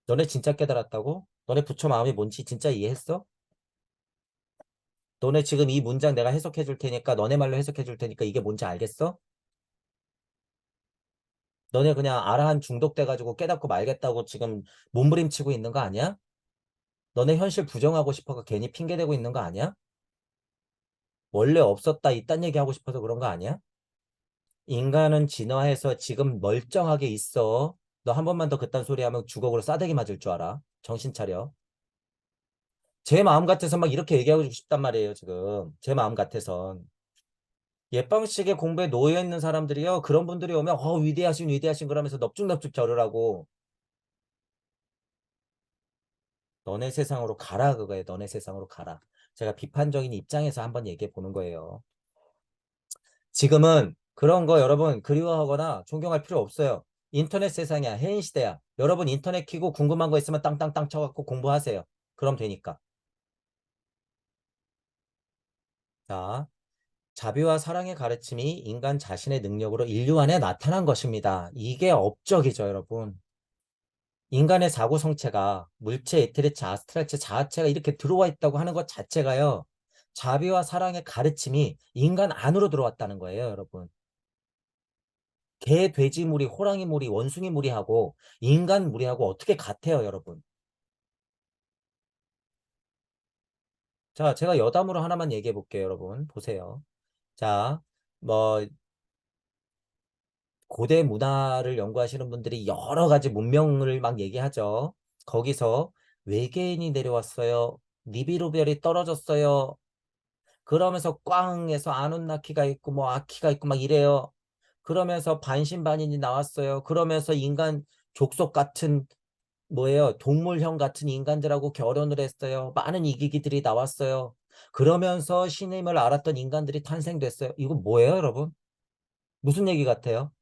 너네 진짜 깨달았다고? 너네 부처 마음이 뭔지 진짜 이해했어? 너네 지금 이 문장 내가 해석해 줄 테니까 너네 말로 해석해 줄 테니까 이게 뭔지 알겠어? 너네 그냥 아라한 중독돼가지고 깨닫고 말겠다고 지금 몸부림치고 있는 거 아니야? 너네 현실 부정하고 싶어서 괜히 핑계대고 있는 거 아니야? 원래 없었다 이딴 얘기하고 싶어서 그런 거 아니야? 인간은 진화해서 지금 멀쩡하게 있어. 너 한 번만 더 그딴 소리 하면 주걱으로 싸대기 맞을 줄 알아. 정신 차려. 제 마음 같아서 막 이렇게 얘기하고 싶단 말이에요, 지금. 제 마음 같아선. 옛방식의 공부에 놓여 있는 사람들이요. 그런 분들이 오면 위대하신 그러면서 넙죽넙죽 절으라고. 너네 세상으로 가라 그거예요. 너네 세상으로 가라. 제가 비판적인 입장에서 한번 얘기해 보는 거예요. 지금은 그런 거 여러분 그리워하거나 존경할 필요 없어요. 인터넷 세상이야. 해인 시대야. 여러분 인터넷 키고 궁금한 거 있으면 땅땅땅 쳐갖고 공부하세요. 그럼 되니까. 자, 자비와 사랑의 가르침이 인간 자신의 능력으로 인류 안에 나타난 것입니다. 이게 업적이죠, 여러분. 인간의 사고 성체가 물체, 에테르체, 아스트랄체 자아체가 이렇게 들어와 있다고 하는 것 자체가요. 자비와 사랑의 가르침이 인간 안으로 들어왔다는 거예요, 여러분. 개, 돼지 무리, 호랑이 무리, 원숭이 무리하고 인간 무리하고 어떻게 같아요, 여러분? 자, 제가 여담으로 하나만 얘기해 볼게요, 여러분. 보세요. 자, 뭐 고대 문화를 연구하시는 분들이 여러 가지 문명을 막 얘기하죠. 거기서 외계인이 내려왔어요. 니비루 별이 떨어졌어요. 그러면서 꽝에서 아누나키가 있고 뭐 아키가 있고 막 이래요. 그러면서 반신반인이 나왔어요. 그러면서 인간 족속 같은 뭐예요? 동물형 같은 인간들하고 결혼을 했어요. 많은 이기기들이 나왔어요. 그러면서 신임을 알았던 인간들이 탄생됐어요. 이거 뭐예요, 여러분? 무슨 얘기 같아요?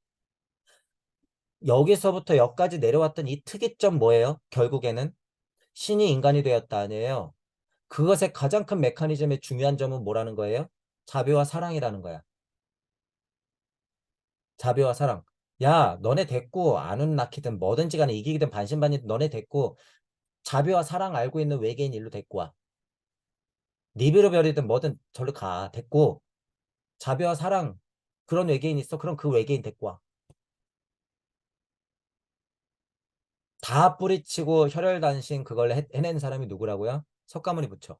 여기서부터 여기까지 내려왔던 이 특이점 뭐예요? 결국에는 신이 인간이 되었다 아니에요. 그것의 가장 큰 메커니즘의 중요한 점은 뭐라는 거예요? 자비와 사랑이라는 거야. 자비와 사랑. 야, 너네 됐고 아눈나키든 뭐든지 간에 이기기든 반신반의든 너네 됐고 자비와 사랑 알고 있는 외계인 일로 데리고 와. 니비르 별이든 뭐든 저리 가. 됐고 자비와 사랑 그런 외계인 있어? 그럼 그 외계인 데리고 와. 다 뿌리치고 혈혈단신 그걸 해낸 사람이 누구라고요? 석가모니 부처.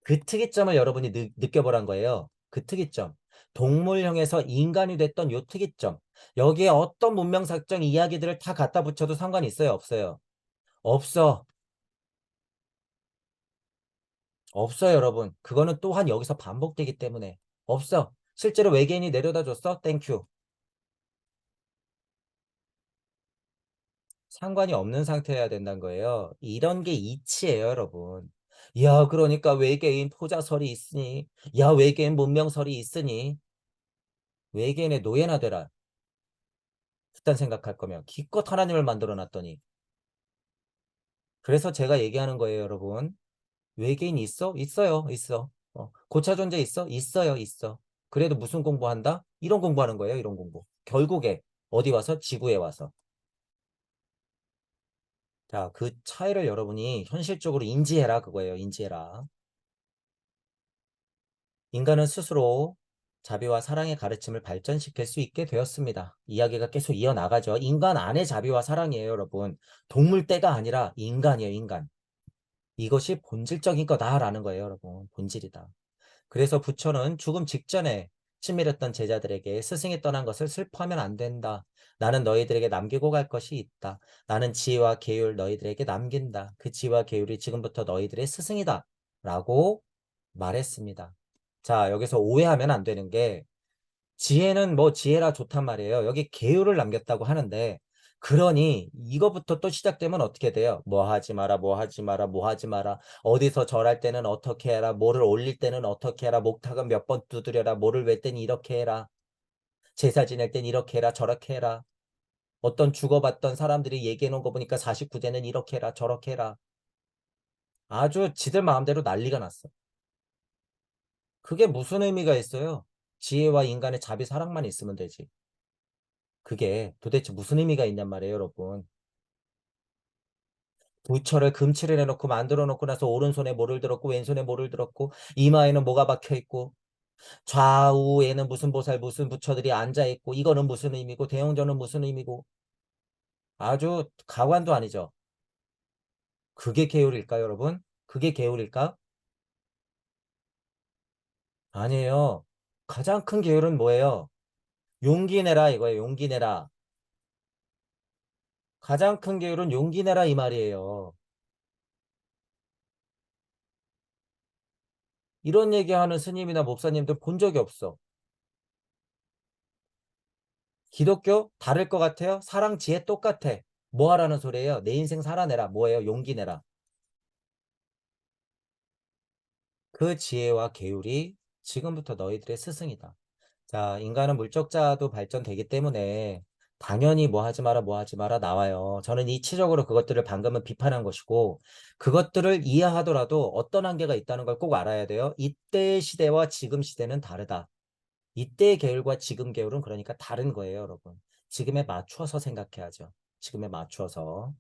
그 특이점을 여러분이 느껴보란 거예요. 그 특이점. 동물형에서 인간이 됐던 요 특이점. 여기에 어떤 문명사적 이야기들을 다 갖다 붙여도 상관이 있어요? 없어요? 없어. 없어요, 여러분. 그거는 또한 여기서 반복되기 때문에. 없어. 실제로 외계인이 내려다 줬어? 땡큐. 상관이 없는 상태여야 된다는 거예요. 이런 게 이치예요, 여러분. 야, 그러니까 외계인 포자설이 있으니, 야, 외계인 문명설이 있으니, 외계인의 노예나 되라. 그딴 생각할 거면 기껏 하나님을 만들어 놨더니. 그래서 제가 얘기하는 거예요, 여러분. 외계인 있어? 있어요, 있어. 고차 존재 있어? 있어요, 있어. 그래도 무슨 공부한다? 이런 공부하는 거예요, 이런 공부. 결국에 어디 와서? 지구에 와서. 자, 그 차이를 여러분이 현실적으로 인지해라, 그거예요, 인지해라. 인간은 스스로 자비와 사랑의 가르침을 발전시킬 수 있게 되었습니다. 이야기가 계속 이어나가죠. 인간 안에 자비와 사랑이에요, 여러분. 동물떼가 아니라 인간이에요, 인간. 이것이 본질적인 거다라는 거예요, 여러분. 본질이다. 그래서 부처는 죽음 직전에 친밀했던 제자들에게 스승이 떠난 것을 슬퍼하면 안 된다. 나는 너희들에게 남기고 갈 것이 있다. 나는 지혜와 계율 너희들에게 남긴다. 그 지혜와 계율이 지금부터 너희들의 스승이다. 라고 말했습니다. 자, 여기서 오해하면 안 되는 게 지혜는 뭐 지혜라 좋단 말이에요. 여기 계율을 남겼다고 하는데 그러니 이거부터 또 시작되면 어떻게 돼요? 뭐 하지 마라, 뭐 하지 마라, 뭐 하지 마라. 어디서 절할 때는 어떻게 해라, 뭐를 올릴 때는 어떻게 해라, 목탁은 몇 번 두드려라, 뭐를 웰 때는 이렇게 해라. 제사 지낼 땐 이렇게 해라, 저렇게 해라. 어떤 죽어봤던 사람들이 얘기해 놓은 거 보니까 49대는 이렇게 해라, 저렇게 해라. 아주 지들 마음대로 난리가 났어. 그게 무슨 의미가 있어요? 지혜와 인간의 자비, 사랑만 있으면 되지. 그게 도대체 무슨 의미가 있냔 말이에요, 여러분. 부처를 금칠을 해놓고 만들어 놓고 나서 오른손에 뭐를 들었고 왼손에 뭐를 들었고 이마에는 뭐가 박혀 있고 좌우에는 무슨 보살 무슨 부처들이 앉아 있고 이거는 무슨 의미고 대형전은 무슨 의미고 아주 가관도 아니죠. 그게 계율일까요, 여러분? 그게 계율일까? 아니에요. 가장 큰 계율은 뭐예요? 용기 내라 이거예요. 용기 내라. 가장 큰 계율은 용기 내라 이 말이에요. 이런 얘기하는 스님이나 목사님들 본 적이 없어. 기독교 다를 것 같아요? 사랑, 지혜 똑같아. 뭐 하라는 소리예요? 내 인생 살아내라. 뭐예요? 용기 내라. 그 지혜와 계율이 지금부터 너희들의 스승이다. 자, 인간은 물적자도 발전되기 때문에 당연히 뭐 하지 마라, 뭐 하지 마라 나와요. 저는 이치적으로 그것들을 방금은 비판한 것이고 그것들을 이해하더라도 어떤 한계가 있다는 걸 꼭 알아야 돼요. 이때의 시대와 지금 시대는 다르다. 이때의 계율과 지금 계율은 그러니까 다른 거예요, 여러분. 지금에 맞춰서 생각해야죠. 지금에 맞춰서.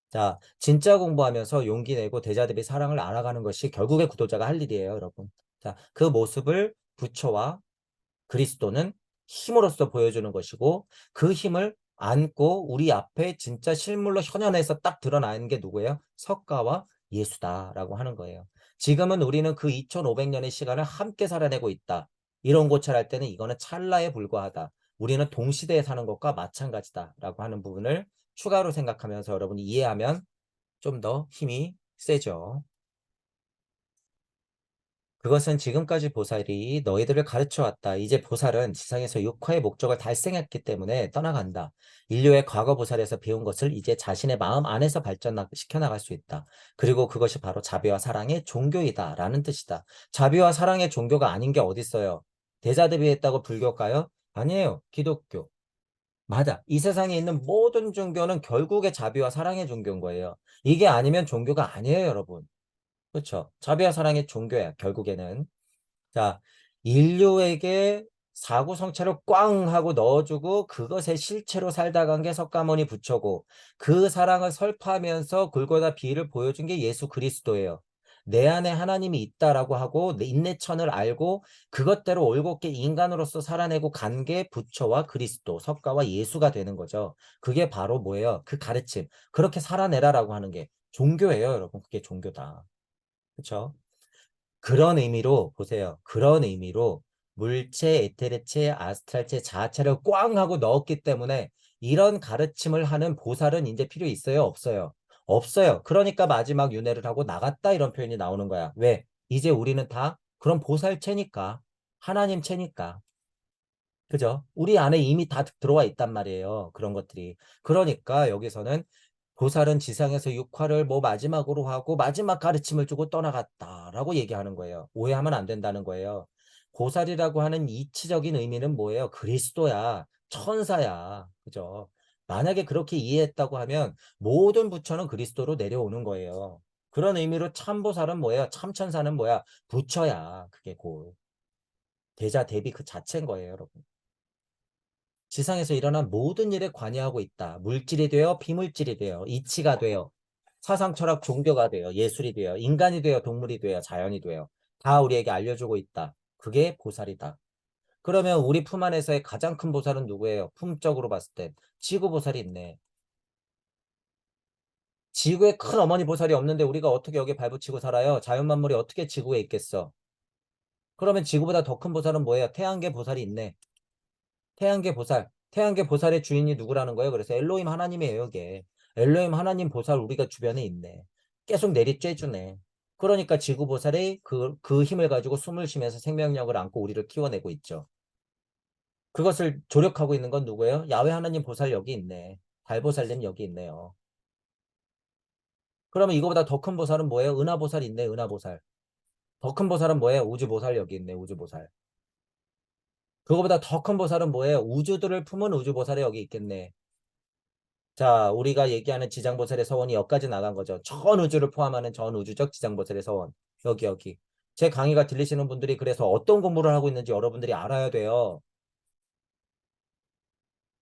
자, 진짜 공부하면서 용기 내고 대자 대비 사랑을 알아가는 것이 결국에 구도자가 할 일이에요, 여러분. 자, 그 모습을 부처와 그리스도는 힘으로써 보여주는 것이고 그 힘을 안고 우리 앞에 진짜 실물로 현현해서 딱 드러나는 게 누구예요? 석가와 예수다라고 하는 거예요. 지금은 우리는 그 2500년의 시간을 함께 살아내고 있다. 이런 고찰할 때는 이거는 찰나에 불과하다. 우리는 동시대에 사는 것과 마찬가지다라고 하는 부분을 추가로 생각하면서 여러분이 이해하면 좀 더 힘이 세죠. 그것은 지금까지 보살이 너희들을 가르쳐 왔다. 이제 보살은 지상에서 육화의 목적을 달성했기 때문에 떠나간다. 인류의 과거 보살에서 배운 것을 이제 자신의 마음 안에서 발전시켜 나갈 수 있다. 그리고 그것이 바로 자비와 사랑의 종교이다. 라는 뜻이다. 자비와 사랑의 종교가 아닌 게 어딨어요? 대자대비했다고 불교일까요? 아니에요. 기독교. 맞아. 이 세상에 있는 모든 종교는 결국에 자비와 사랑의 종교인 거예요. 이게 아니면 종교가 아니에요, 여러분. 그렇죠? 자비와 사랑의 종교야, 결국에는. 자, 인류에게 사구성체를 꽝 하고 넣어주고 그것의 실체로 살다 간 게 석가모니 부처고 그 사랑을 설파하면서 골고다 비를 보여준 게 예수 그리스도예요. 내 안에 하나님이 있다라고 하고 내 인내천을 알고 그것대로 올곧게 인간으로서 살아내고 간 게 부처와 그리스도, 석가와 예수가 되는 거죠. 그게 바로 뭐예요? 그 가르침. 그렇게 살아내라라고 하는 게 종교예요, 여러분. 그게 종교다. 그렇죠? 그런 의미로 보세요. 그런 의미로 물체, 에테르체, 아스트랄체, 자아체를 꽝 하고 넣었기 때문에 이런 가르침을 하는 보살은 이제 필요 있어요? 없어요? 없어요. 그러니까 마지막 윤회를 하고 나갔다 이런 표현이 나오는 거야. 왜? 이제 우리는 다 그런 보살체니까. 하나님체니까. 그죠? 우리 안에 이미 다 들어와 있단 말이에요. 그런 것들이. 그러니까 여기서는 보살은 지상에서 육화를 뭐 마지막으로 하고 마지막 가르침을 주고 떠나갔다라고 얘기하는 거예요. 오해하면 안 된다는 거예요. 보살이라고 하는 이치적인 의미는 뭐예요? 그리스도야. 천사야. 그죠? 만약에 그렇게 이해했다고 하면 모든 부처는 그리스도로 내려오는 거예요. 그런 의미로 참보살은 뭐예요? 참천사는 뭐야? 부처야. 그게 곧. 대자 대비 그 자체인 거예요, 여러분. 지상에서 일어난 모든 일에 관여하고 있다. 물질이 되어 비물질이 되어 이치가 되어 사상, 철학, 종교가 되어 예술이 되어 인간이 되어 동물이 되어 자연이 되어 다 우리에게 알려주고 있다. 그게 보살이다. 그러면 우리 품 안에서의 가장 큰 보살은 누구예요? 품적으로 봤을 때 지구보살이 있네. 지구에 큰 어머니 보살이 없는데 우리가 어떻게 여기에 발붙이고 살아요? 자연만물이 어떻게 지구에 있겠어? 그러면 지구보다 더 큰 보살은 뭐예요? 태양계 보살이 있네. 태양계 보살. 태양계 보살의 주인이 누구라는 거예요? 그래서 엘로힘 하나님이에요, 이게. 엘로힘 하나님 보살 우리가 주변에 있네. 계속 내리쬐주네. 그러니까 지구 보살이 그 힘을 가지고 숨을 쉬면서 생명력을 안고 우리를 키워내고 있죠. 그것을 조력하고 있는 건 누구예요? 야훼 하나님 보살 여기 있네. 달보살님 여기 있네요. 그러면 이거보다 더 큰 보살은 뭐예요? 은하보살 있네, 은하보살. 더 큰 보살은 뭐예요? 우주보살 여기 있네, 우주보살. 그거보다 더 큰 보살은 뭐예요? 우주들을 품은 우주보살이 여기 있겠네. 자, 우리가 얘기하는 지장보살의 서원이 여기까지 나간 거죠. 전 우주를 포함하는 전 우주적 지장보살의 서원. 여기. 제 강의가 들리시는 분들이 그래서 어떤 공부를 하고 있는지 여러분들이 알아야 돼요.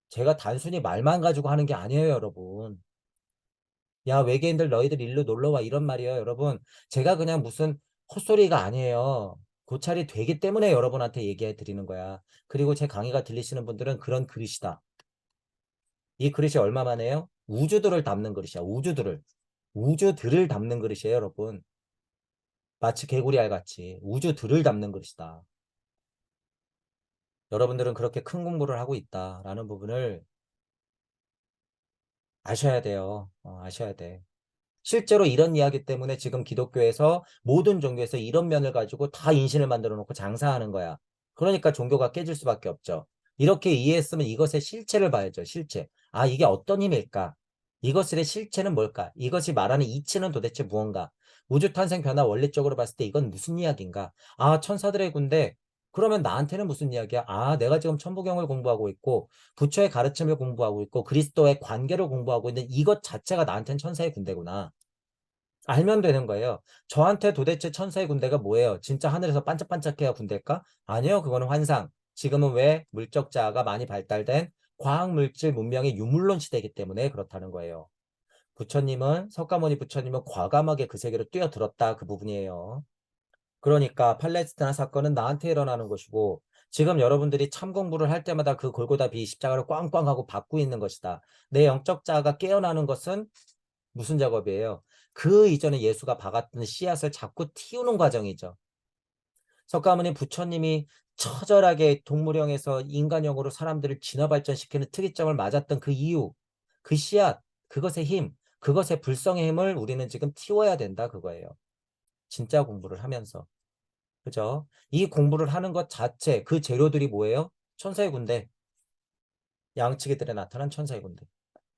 제가 단순히 말만 가지고 하는 게 아니에요, 여러분. 야, 외계인들 너희들 일로 놀러와 이런 말이에요, 여러분. 제가 그냥 무슨 헛소리가 아니에요. 고찰이 되기 때문에 여러분한테 얘기해 드리는 거야. 그리고 제 강의가 들리시는 분들은 그런 그릇이다. 이 그릇이 얼마만해요? 우주들을 담는 그릇이야. 우주들을. 우주들을 담는 그릇이에요, 여러분. 마치 개구리 알같이 우주들을 담는 그릇이다. 여러분들은 그렇게 큰 공부를 하고 있다라는 부분을 아셔야 돼요. 아셔야 돼. 실제로 이런 이야기 때문에 지금 기독교에서 모든 종교에서 이런 면을 가지고 다 인신을 만들어 놓고 장사하는 거야. 그러니까 종교가 깨질 수밖에 없죠. 이렇게 이해했으면 이것의 실체를 봐야죠. 실체. 아, 이게 어떤 힘일까? 이것의 실체는 뭘까? 이것이 말하는 이치는 도대체 무언가? 우주 탄생 변화 원리적으로 봤을 때 이건 무슨 이야기인가? 아, 천사들의 군대. 그러면 나한테는 무슨 이야기야? 아, 내가 지금 천부경을 공부하고 있고 부처의 가르침을 공부하고 있고 그리스도의 관계를 공부하고 있는 이것 자체가 나한테는 천사의 군대구나. 알면 되는 거예요. 저한테 도대체 천사의 군대가 뭐예요? 진짜 하늘에서 반짝반짝해야 군대일까? 아니요, 그거는 환상. 지금은 왜 물적 자아가 많이 발달된 과학물질 문명의 유물론 시대이기 때문에 그렇다는 거예요. 부처님은 석가모니 부처님은 과감하게 그 세계로 뛰어들었다 그 부분이에요. 그러니까 팔레스티나 사건은 나한테 일어나는 것이고 지금 여러분들이 참 공부를 할 때마다 그 골고다 비 십자가를 꽝꽝 하고 받고 있는 것이다. 내 영적 자아가 깨어나는 것은 무슨 작업이에요? 그 이전에 예수가 박았던 씨앗을 자꾸 틔우는 과정이죠. 석가모니 부처님이 처절하게 동물형에서 인간형으로 사람들을 진화 발전시키는 특이점을 맞았던 그 이유, 그 씨앗, 그것의 힘, 그것의 불성의 힘을 우리는 지금 틔워야 된다 그거예요. 진짜 공부를 하면서. 그죠? 이 공부를 하는 것 자체, 그 재료들이 뭐예요? 천사의 군대. 양치기들에 나타난 천사의 군대.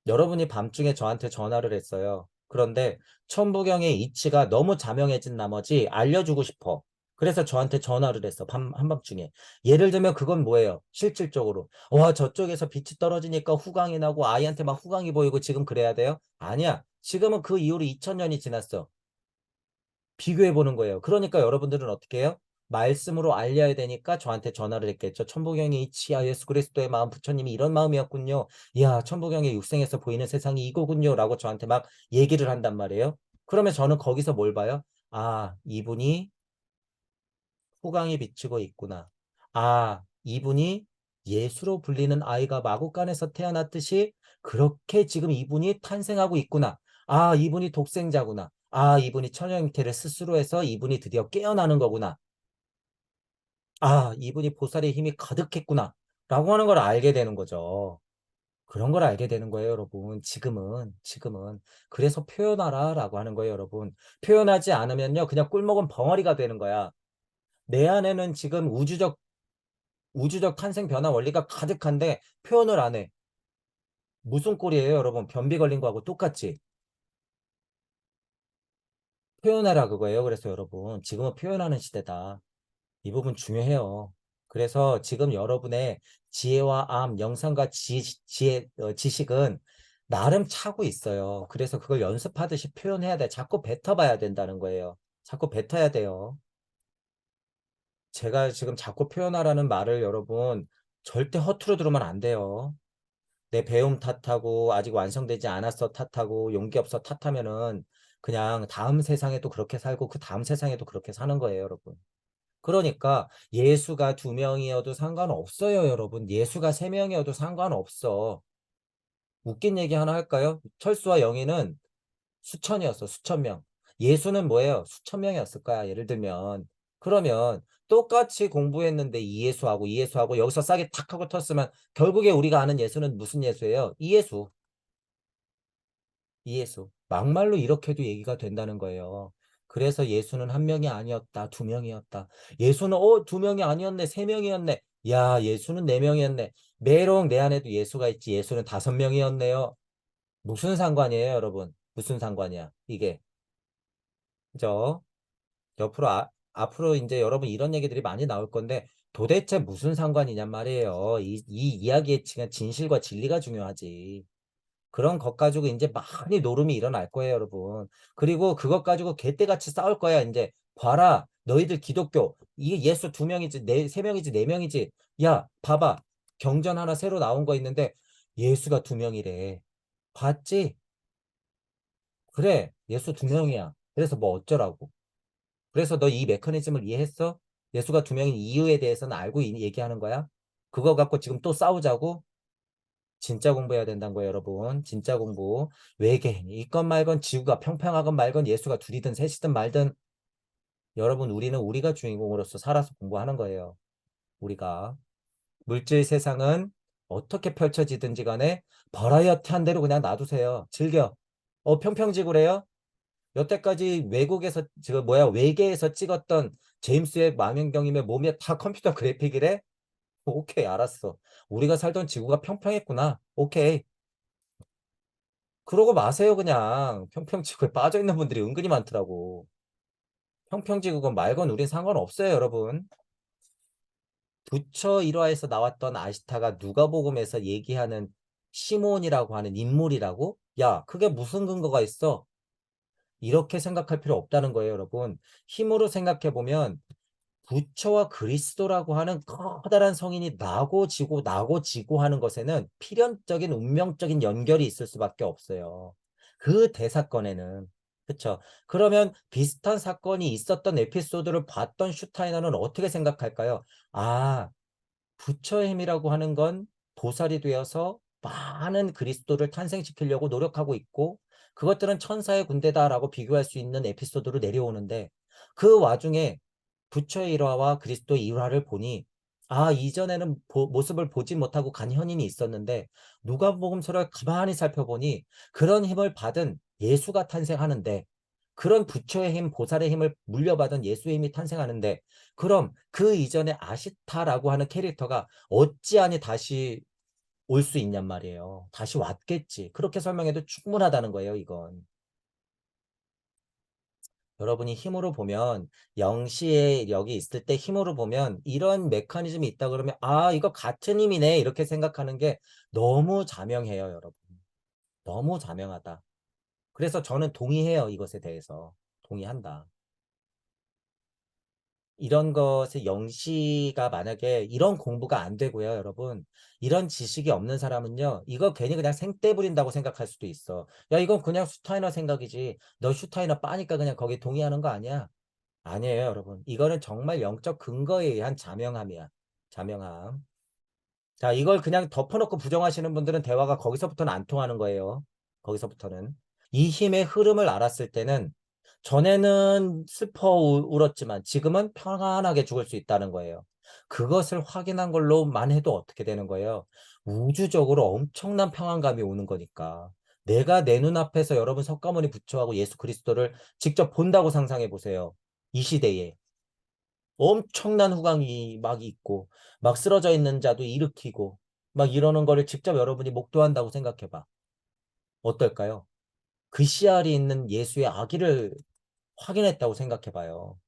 여러분이 밤중에 저한테 전화를 했어요. 그런데 천부경의 이치가 너무 자명해진 나머지 알려주고 싶어. 그래서 저한테 전화를 했어. 한밤중에. 예를 들면 그건 뭐예요? 실질적으로. 와, 저쪽에서 빛이 떨어지니까 후광이 나고 아이한테 막 후광이 보이고 지금 그래야 돼요? 아니야. 지금은 그 이후로 2000년이 지났어. 비교해 보는 거예요. 그러니까 여러분들은 어떻게 해요? 말씀으로 알려야 되니까 저한테 전화를 했겠죠. 천부경의 이치야 예수 그리스도의 마음 부처님이 이런 마음이었군요. 이야 천부경의 육생에서 보이는 세상이 이거군요. 라고 저한테 막 얘기를 한단 말이에요. 그러면 저는 거기서 뭘 봐요? 아 이분이 후광이 비치고 있구나. 아 이분이 예수로 불리는 아이가 마국간에서 태어났듯이 그렇게 지금 이분이 탄생하고 있구나. 아 이분이 독생자구나. 아 이분이 처녀 형태를 스스로 해서 이분이 드디어 깨어나는 거구나. 아, 이분이 보살의 힘이 가득했구나. 라고 하는 걸 알게 되는 거죠. 그런 걸 알게 되는 거예요, 여러분. 지금은. 그래서 표현하라 라고 하는 거예요, 여러분. 표현하지 않으면요, 그냥 꿀먹은 벙어리가 되는 거야. 내 안에는 지금 우주적 탄생 변화 원리가 가득한데 표현을 안 해. 무슨 꼴이에요, 여러분? 변비 걸린 거하고 똑같지? 표현해라 그거예요. 그래서 여러분, 지금은 표현하는 시대다. 이 부분 중요해요. 그래서 지금 여러분의 지혜와 암, 영상과 지식은 나름 차고 있어요. 그래서 그걸 연습하듯이 표현해야 돼. 자꾸 뱉어봐야 된다는 거예요. 자꾸 뱉어야 돼요. 제가 지금 자꾸 표현하라는 말을 여러분 절대 허투루 들으면 안 돼요. 내 배움 탓하고 아직 완성되지 않았어 탓하고 용기 없어 탓하면은 그냥 다음 세상에도 그렇게 살고 그 다음 세상에도 그렇게 사는 거예요, 여러분. 그러니까 예수가 2명이어도 상관없어요, 여러분. 예수가 3명이어도 상관없어. 웃긴 얘기 하나 할까요? 철수와 영희는 수천이었어, 수천 명. 예수는 뭐예요? 수천 명이었을 거야, 예를 들면. 그러면 똑같이 공부했는데 이예수하고 여기서 싸게 탁 하고 텄으면 결국에 우리가 아는 예수는 무슨 예수예요? 이예수. 이예수. 막말로 이렇게도 얘기가 된다는 거예요. 그래서 예수는 한 명이 아니었다. 2명이었다. 예수는 2명이 아니었네. 3명이었네. 야, 예수는 4명이었네. 메롱 내 안에도 예수가 있지. 예수는 5명이었네요. 무슨 상관이에요, 여러분? 무슨 상관이야, 이게. 그죠? 옆으로 앞으로 이제 여러분 이런 얘기들이 많이 나올 건데 도대체 무슨 상관이냔 말이에요. 이 이야기의 진실과 진리가 중요하지. 그런 것 가지고 이제 많이 노름이 일어날 거예요, 여러분. 그리고 그것 가지고 개떼같이 싸울 거야, 이제. 봐라, 너희들 기독교. 이게 예수 2명이지, 3명이지, 4명이지. 야, 봐봐. 경전 하나 새로 나온 거 있는데 예수가 2명이래. 봤지? 그래, 예수 2명이야. 그래서 뭐 어쩌라고. 그래서 너 이 메커니즘을 이해했어? 예수가 2명인 이유에 대해서는 알고 얘기하는 거야? 그거 갖고 지금 또 싸우자고? 진짜 공부해야 된다는 거예요, 여러분. 진짜 공부. 외계인이 있건 말건 지구가 평평하건 말건 예수가 둘이든 셋이든 말든 여러분 우리는 우리가 주인공으로서 살아서 공부하는 거예요. 우리가. 물질 세상은 어떻게 펼쳐지든지 간에 버라이어티한 대로 그냥 놔두세요. 즐겨. 평평지구래요? 여태까지 외국에서 지금 뭐야 외계에서 찍었던 제임스 웹 망원경이면 몸에 다 컴퓨터 그래픽이래? 오케이 알았어. 우리가 살던 지구가 평평했구나. 오케이. 그러고 마세요, 그냥. 평평지구에 빠져있는 분들이 은근히 많더라고. 평평지구건 말건 우린 상관없어요, 여러분. 부처 일화에서 나왔던 아시타가 누가복음에서 얘기하는 시몬이라고 하는 인물이라고? 야, 그게 무슨 근거가 있어? 이렇게 생각할 필요 없다는 거예요, 여러분. 힘으로 생각해보면 부처와 그리스도라고 하는 커다란 성인이 나고 지고 나고 지고 하는 것에는 필연적인 운명적인 연결이 있을 수밖에 없어요. 그 대사건에는. 그쵸? 그러면 비슷한 사건이 있었던 에피소드를 봤던 슈타이너는 어떻게 생각할까요? 아, 부처의 힘이라고 하는 건 보살이 되어서 많은 그리스도를 탄생시키려고 노력하고 있고 그것들은 천사의 군대다라고 비교할 수 있는 에피소드로 내려오는데 그 와중에 부처의 일화와 그리스도의 일화를 보니 아 이전에는 모습을 보지 못하고 간 현인이 있었는데 누가복음서를 가만히 살펴보니 그런 힘을 받은 예수가 탄생하는데 그런 부처의 힘, 보살의 힘을 물려받은 예수의 힘이 탄생하는데 그럼 그 이전에 아시타라고 하는 캐릭터가 어찌하니 다시 올 수 있냔 말이에요. 다시 왔겠지. 그렇게 설명해도 충분하다는 거예요, 이건. 여러분이 힘으로 보면 영시에 여기 있을 때 힘으로 보면 이런 메커니즘이 있다 그러면 아, 이거 같은 힘이네. 이렇게 생각하는 게 너무 자명해요, 여러분. 너무 자명하다. 그래서 저는 동의해요, 이것에 대해서. 동의한다. 이런 것의 영시가 만약에 이런 공부가 안 되고요, 여러분. 이런 지식이 없는 사람은요, 이거 괜히 그냥 생떼 부린다고 생각할 수도 있어. 야, 이건 그냥 슈타이너 생각이지. 너 슈타이너 빠니까 그냥 거기 동의하는 거 아니야? 아니에요, 여러분. 이거는 정말 영적 근거에 의한 자명함이야. 자명함. 자, 이걸 그냥 덮어놓고 부정하시는 분들은 대화가 거기서부터는 안 통하는 거예요. 거기서부터는. 이 힘의 흐름을 알았을 때는 전에는 슬퍼 울었지만 지금은 평안하게 죽을 수 있다는 거예요. 그것을 확인한 걸로만 해도 어떻게 되는 거예요? 우주적으로 엄청난 평안감이 오는 거니까. 내가 내 눈앞에서 여러분 석가모니 부처하고 예수 그리스도를 직접 본다고 상상해 보세요. 이 시대에. 엄청난 후광이 막 있고 막 쓰러져 있는 자도 일으키고 막 이러는 거를 직접 여러분이 목도한다고 생각해 봐. 어떨까요? 그 씨알이 있는 예수의 아기를 확인했다고 생각해 봐요.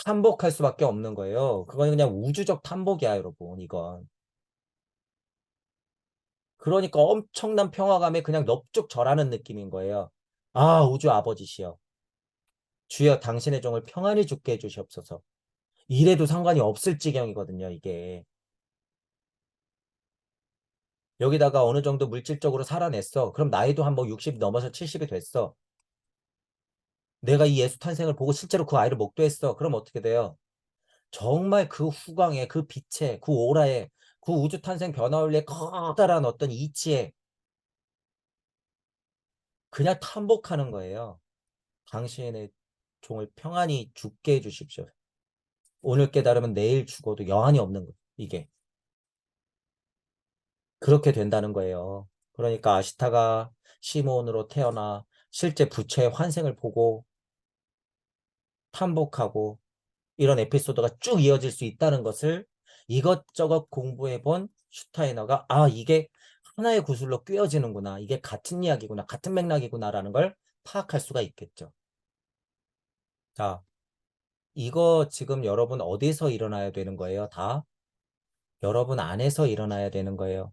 탐복할 수밖에 없는 거예요. 그건 그냥 우주적 탐복이야, 여러분. 이건. 그러니까 엄청난 평화감에 그냥 넙죽 절하는 느낌인 거예요. 아, 우주 아버지시여. 주여 당신의 종을 평안히 죽게 해주시옵소서. 이래도 상관이 없을 지경이거든요, 이게. 여기다가 어느 정도 물질적으로 살아냈어. 그럼 나이도 한 뭐 60 넘어서 70이 됐어. 내가 이 예수 탄생을 보고 실제로 그 아이를 목도했어. 그럼 어떻게 돼요? 정말 그 후광에, 그 빛에, 그 오라에, 그 우주 탄생 변화원리의 커다란 어떤 이치에 그냥 탐복하는 거예요. 당신의 종을 평안히 죽게 해주십시오. 오늘 깨달으면 내일 죽어도 여한이 없는 거. 이게. 그렇게 된다는 거예요. 그러니까 아시타가 시몬으로 태어나 실제 부처의 환생을 보고 탐복하고 이런 에피소드가 쭉 이어질 수 있다는 것을 이것저것 공부해 본 슈타이너가 아, 이게 하나의 구슬로 꿰어지는구나. 이게 같은 이야기구나. 같은 맥락이구나라는 걸 파악할 수가 있겠죠. 자, 이거 지금 여러분 어디서 일어나야 되는 거예요? 다 여러분 안에서 일어나야 되는 거예요.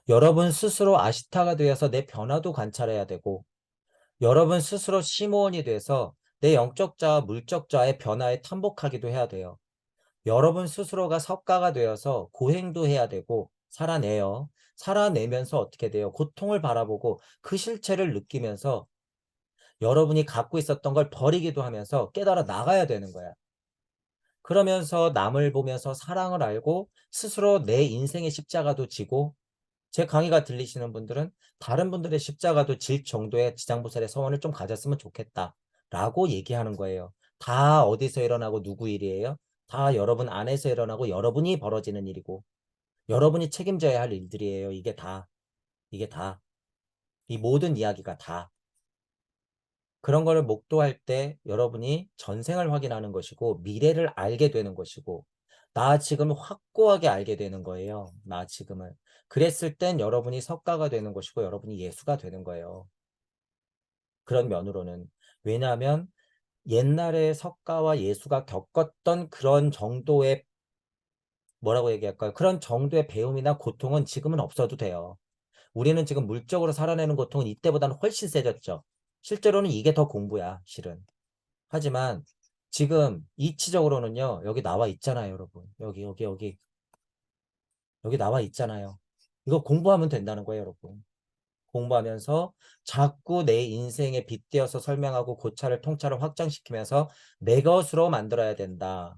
여러분 스스로 아시타가 되어서 내 변화도 관찰해야 되고 여러분 스스로 시모원이 돼서 내 영적 자와 물적 자의 변화에 탐복하기도 해야 돼요. 여러분 스스로가 석가가 되어서 고행도 해야 되고 살아내요. 살아내면서 어떻게 돼요? 고통을 바라보고 그 실체를 느끼면서 여러분이 갖고 있었던 걸 버리기도 하면서 깨달아 나가야 되는 거야. 그러면서 남을 보면서 사랑을 알고 스스로 내 인생의 십자가도 지고 제 강의가 들리시는 분들은 다른 분들의 십자가도 질 정도의 지장보살의 서원을 좀 가졌으면 좋겠다 라고 얘기하는 거예요. 다 어디서 일어나고 누구 일이에요? 다 여러분 안에서 일어나고 여러분이 벌어지는 일이고 여러분이 책임져야 할 일들이에요. 이게 다. 이게 다. 이 모든 이야기가 다. 그런 거를 목도할 때 여러분이 전생을 확인하는 것이고 미래를 알게 되는 것이고 나 지금 확고하게 알게 되는 거예요. 나 지금을. 그랬을 땐 여러분이 석가가 되는 것이고 여러분이 예수가 되는 거예요. 그런 면으로는. 왜냐하면 옛날에 석가와 예수가 겪었던 그런 정도의 뭐라고 얘기할까요? 그런 정도의 배움이나 고통은 지금은 없어도 돼요. 우리는 지금 물적으로 살아내는 고통은 이때보다는 훨씬 세졌죠. 실제로는 이게 더 공부야, 실은. 하지만 지금 이치적으로는요, 여기 나와 있잖아요, 여러분. 여기 나와 있잖아요. 이거 공부하면 된다는 거예요, 여러분. 공부하면서 자꾸 내 인생에 빗대어서 설명하고 고찰을 통찰을 확장시키면서 내 것으로 만들어야 된다.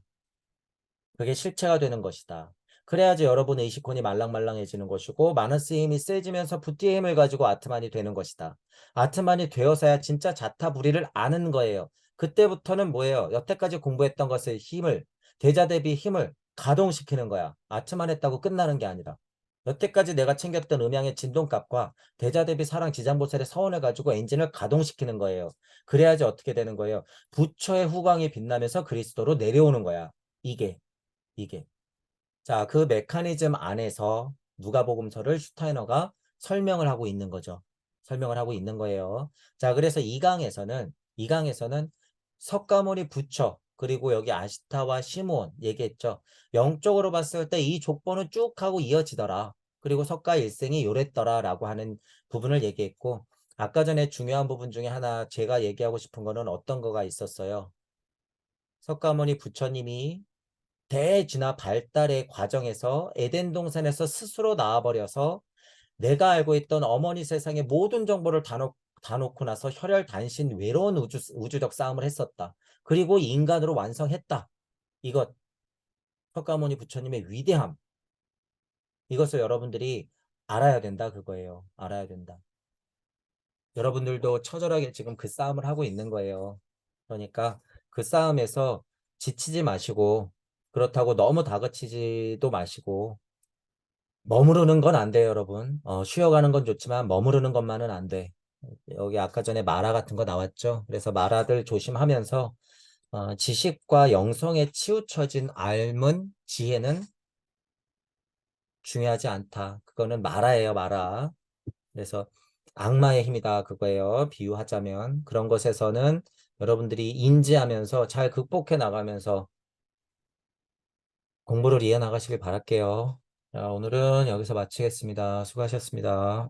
그게 실체가 되는 것이다. 그래야지 여러분의 의식권이 말랑말랑해지는 것이고 마너스의 힘이 세지면서 붓디의 힘을 가지고 아트만이 되는 것이다. 아트만이 되어서야 진짜 자타부리를 아는 거예요. 그때부터는 뭐예요? 여태까지 공부했던 것의 힘을 대자 대비 힘을 가동시키는 거야. 아트만 했다고 끝나는 게 아니라. 여태까지 내가 챙겼던 음양의 진동값과 대자 대비 사랑 지장보살의 서원을 가지고 엔진을 가동시키는 거예요. 그래야지 어떻게 되는 거예요? 부처의 후광이 빛나면서 그리스도로 내려오는 거야. 이게. 자, 그 메커니즘 안에서 누가복음서를 슈타이너가 설명을 하고 있는 거죠. 설명을 하고 있는 거예요. 자, 그래서 이 강에서는 석가모니 부처, 그리고 여기 아시타와 시므온 얘기했죠. 영적으로 봤을 때 이 족보는 쭉 하고 이어지더라. 그리고 석가 일생이 요랬더라라고 하는 부분을 얘기했고, 아까 전에 중요한 부분 중에 하나 제가 얘기하고 싶은 거는 어떤 거가 있었어요. 석가모니 부처님이 대진화 발달의 과정에서 에덴 동산에서 스스로 나와버려서 내가 알고 있던 어머니 세상의 모든 정보를 다 놓고 나서 혈혈단신 외로운 우주적 싸움을 했었다. 그리고 인간으로 완성했다. 이것 석가모니 부처님의 위대함. 이것을 여러분들이 알아야 된다 그거예요. 알아야 된다. 여러분들도 처절하게 지금 그 싸움을 하고 있는 거예요. 그러니까 그 싸움에서 지치지 마시고 그렇다고 너무 다그치지도 마시고 머무르는 건 안 돼요, 여러분. 쉬어가는 건 좋지만 머무르는 것만은 안 돼. 여기 아까 전에 마라 같은 거 나왔죠. 그래서 마라들 조심하면서 지식과 영성에 치우쳐진 알문, 지혜는 중요하지 않다. 그거는 마라예요, 마라. 그래서 악마의 힘이다, 그거예요. 비유하자면. 그런 것에서는 여러분들이 인지하면서 잘 극복해 나가면서 공부를 이어나가시길 바랄게요. 자, 오늘은 여기서 마치겠습니다. 수고하셨습니다.